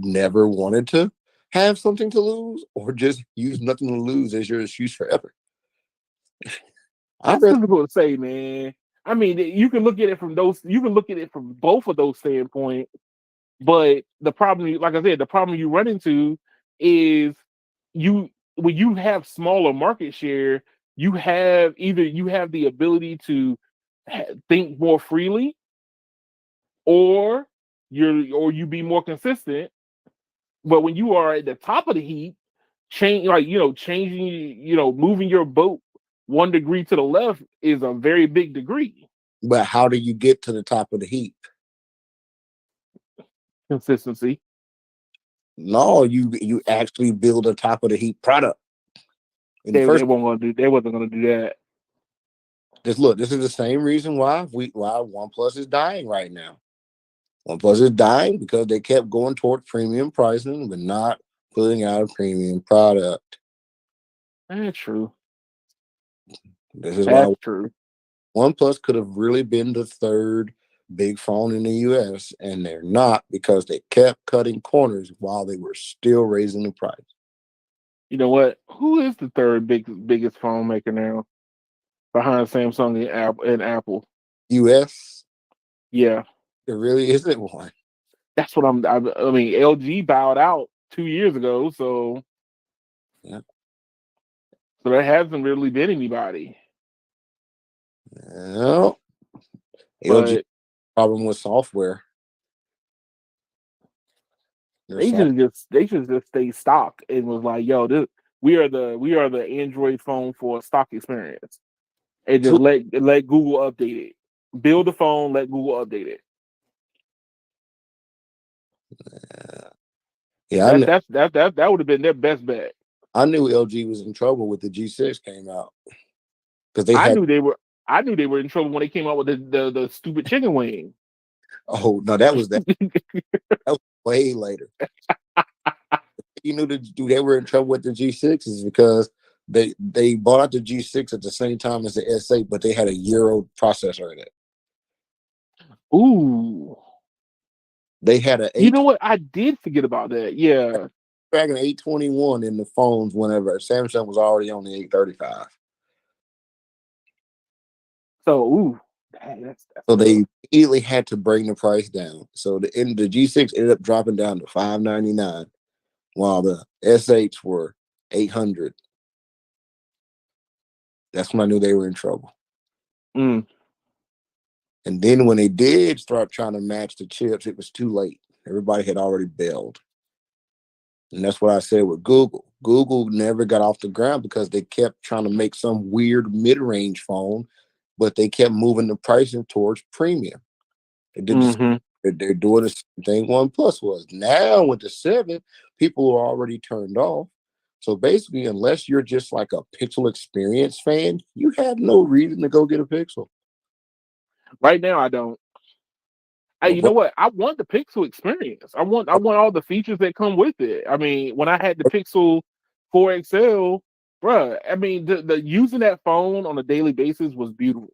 never wanted to have something to lose, or just use nothing to lose as your excuse forever? That's difficult to say, man. I mean, you can look at it from both of those standpoints, but the problem, like I said, the problem you run into is when you have smaller market share, you have the ability to think more freely, or you be more consistent. But when you are at the top of the heap, moving your boat 1 degree to the left is a very big degree. But how do you get to the top of the heap? Consistency. No, you actually build a top of the heap product. They wasn't gonna do that. This is the same reason why OnePlus is dying right now. OnePlus is dying because they kept going toward premium pricing, but not putting out a premium product. That's true. This is why true. OnePlus could have really been the third big phone in the US, and they're not, because they kept cutting corners while they were still raising the price. You know what? Who is the third biggest phone maker now, behind Samsung and Apple? US? Yeah, there really isn't one. That's what I mean, LG bowed out 2 years ago, so yeah. So there hasn't really been anybody. No. LG problem with software. They should just stay stock and was like, yo, we are the Android phone for stock experience. And just let Google update it. Build the phone, let Google update it. Yeah, that would have been their best bet. I knew LG was in trouble with the G6 came out, because I knew they were in trouble when they came out with the stupid chicken wing. Oh no, that was that was way later. You knew they were in trouble with the G6 is because they bought out the G6 at the same time as the S8, but they had a Euro processor in it. Ooh. They had you know what? I did forget about that. Yeah. Dragon 821 in the phones whenever Samsung was already on the 835. So, that's so they immediately had to bring the price down. So the G6 ended up dropping down to $599, while the S8s were $800. That's when I knew they were in trouble. Mm. And then when they did start trying to match the chips, it was too late. Everybody had already bailed. And that's what I said with Google. Google never got off the ground because they kept trying to make some weird mid-range phone, but they kept moving the pricing towards premium. They did they're doing the same thing OnePlus was. Now with the 7, people are already turned off. So basically, unless you're just like a Pixel experience fan, you have no reason to go get a Pixel. Right now, I don't. You know what? I want the Pixel experience. I want all the features that come with it. I mean, when I had the Pixel 4 XL, bruh, I mean, the using that phone on a daily basis was beautiful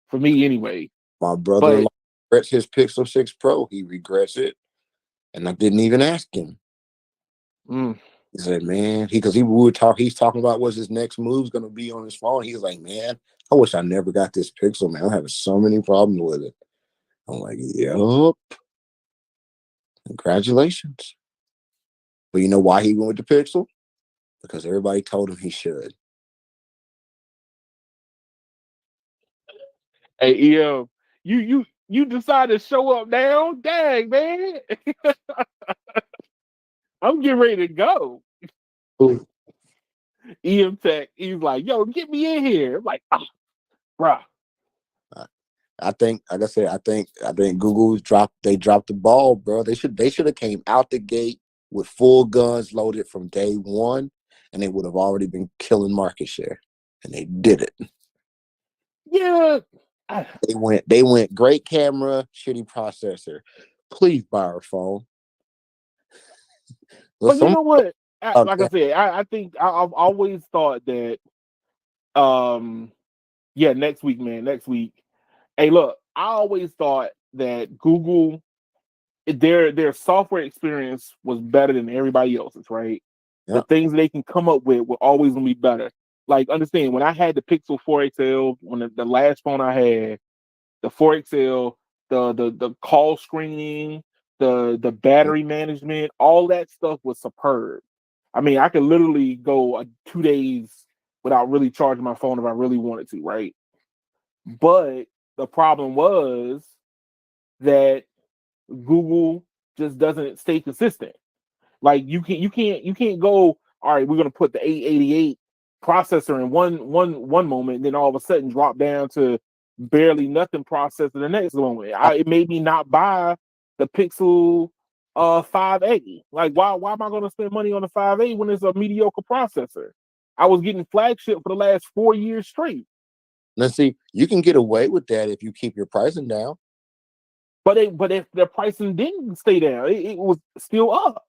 for me anyway. My brother-in-law regrets his Pixel 6 Pro. He regrets it. And I didn't even ask him. Mm. He said, man, because he would talk, he's talking about what his next move's gonna be on his phone. He's like, man, I wish I never got this Pixel, man. I'm having so many problems with it. I'm like, yup. Congratulations. But you know why he went with the Pixel? Because everybody told him he should. Hey, you decided to show up now? Dang, man. I'm getting ready to go. Ooh. EM Tech, he's like, yo, get me in here. I'm like, bruh. I think, like I said, I think Google dropped the ball, bro. They should have came out the gate with full guns loaded from day one, and they would have already been killing market share. And they did it. Yeah. They went great camera, shitty processor. Please buy our phone. But you know what? Like I Okay. said, I think I've always thought that yeah, next week, man, next week. Hey, look, I always thought that Google, their software experience was better than everybody else's, right? The Yep. things they can come up with were always gonna be better. Like, understand, when I had the Pixel 4 XL, when the last phone I had, the 4 XL, the call screening, the battery management, all that stuff was superb. I mean, I could literally go 2 days without really charging my phone if I really wanted to, right? But the problem was that Google just doesn't stay consistent. Like you can't go, all right, we're gonna put the 888 processor in one moment, and then all of a sudden drop down to barely nothing processor the next moment. It made me not buy the Pixel 5A. Like why am I gonna spend money on the 5A when it's a mediocre processor? I was getting flagship for the last 4 years straight. Now, see, you can get away with that if you keep your pricing down. But if their pricing didn't stay down, it was still up.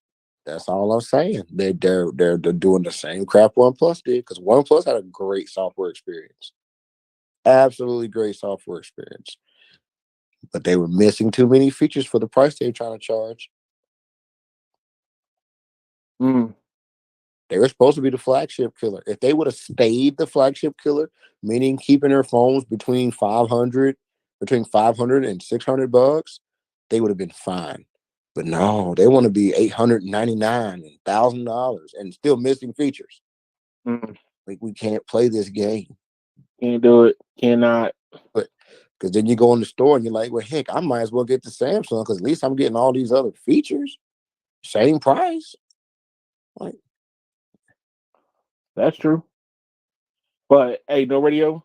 That's all I'm saying. They're doing the same crap OnePlus did, because OnePlus had a great software experience, absolutely great software experience, but they were missing too many features for the price they were trying to charge. Mm. They were supposed to be the flagship killer. If they would have stayed the flagship killer, meaning keeping their phones between 500 and 600 bucks, they would have been fine. But no, they want to be $899 and $1,000 and still missing features. Mm. Like, we can't play this game. Can't do it. Cannot. But because then you go in the store and you're like, well, heck, I might as well get the Samsung because at least I'm getting all these other features, same price. Like, That's true. But hey, no radio.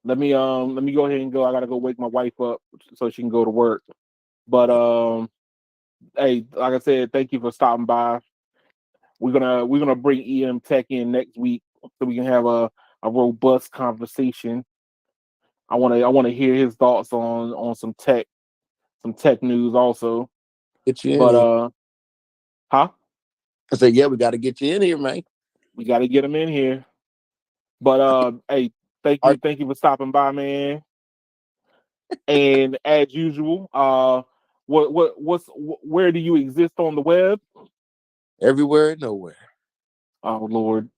Let me go ahead and go. I gotta go wake my wife up so she can go to work. But hey, like I said, thank you for stopping by. We're gonna bring EM Tech in next week so we can have a robust conversation. I wanna hear his thoughts on some tech news also. get you in But here. huh? I said, yeah, we got to get you in here, man. We gotta get him in here. But hey, thank you for stopping by, man. And as usual, where do you exist on the web? Everywhere and nowhere. Oh Lord.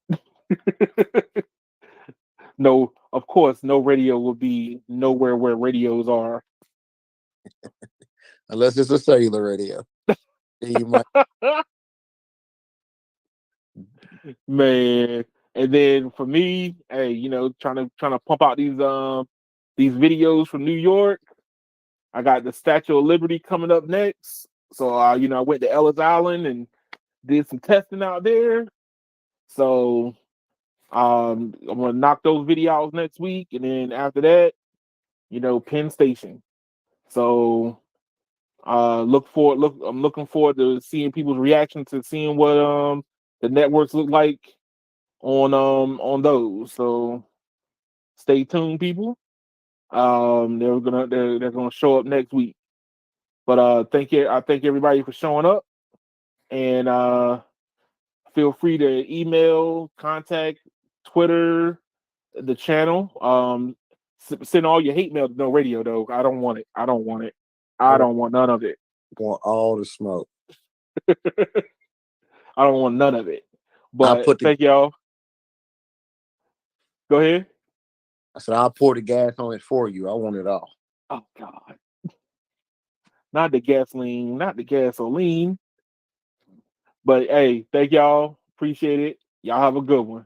No, of course, no radio will be nowhere where radios are. Unless it's a cellular radio. You might. Man. And then for me, hey, trying to pump out these videos from New York. I got the Statue of Liberty coming up next. So I went to Ellis Island and did some testing out there. So I'm gonna knock those videos next week, and then after that, Penn Station. So I'm looking forward to seeing people's reaction to seeing what the networks look like on those. So stay tuned, people. They're gonna show up next week. But I thank everybody for showing up, and feel free to email, contact, Twitter, the channel. Send all your hate mail to No Radio though. I don't want it. I don't want none of it. Want all the smoke. I don't want none of it. I'll But put the thank y'all. Go ahead. I said I'll pour the gas on it for you. I want it all. Oh God. Not the gasoline, not the gasoline. But hey, thank y'all. Appreciate it. Y'all have a good one.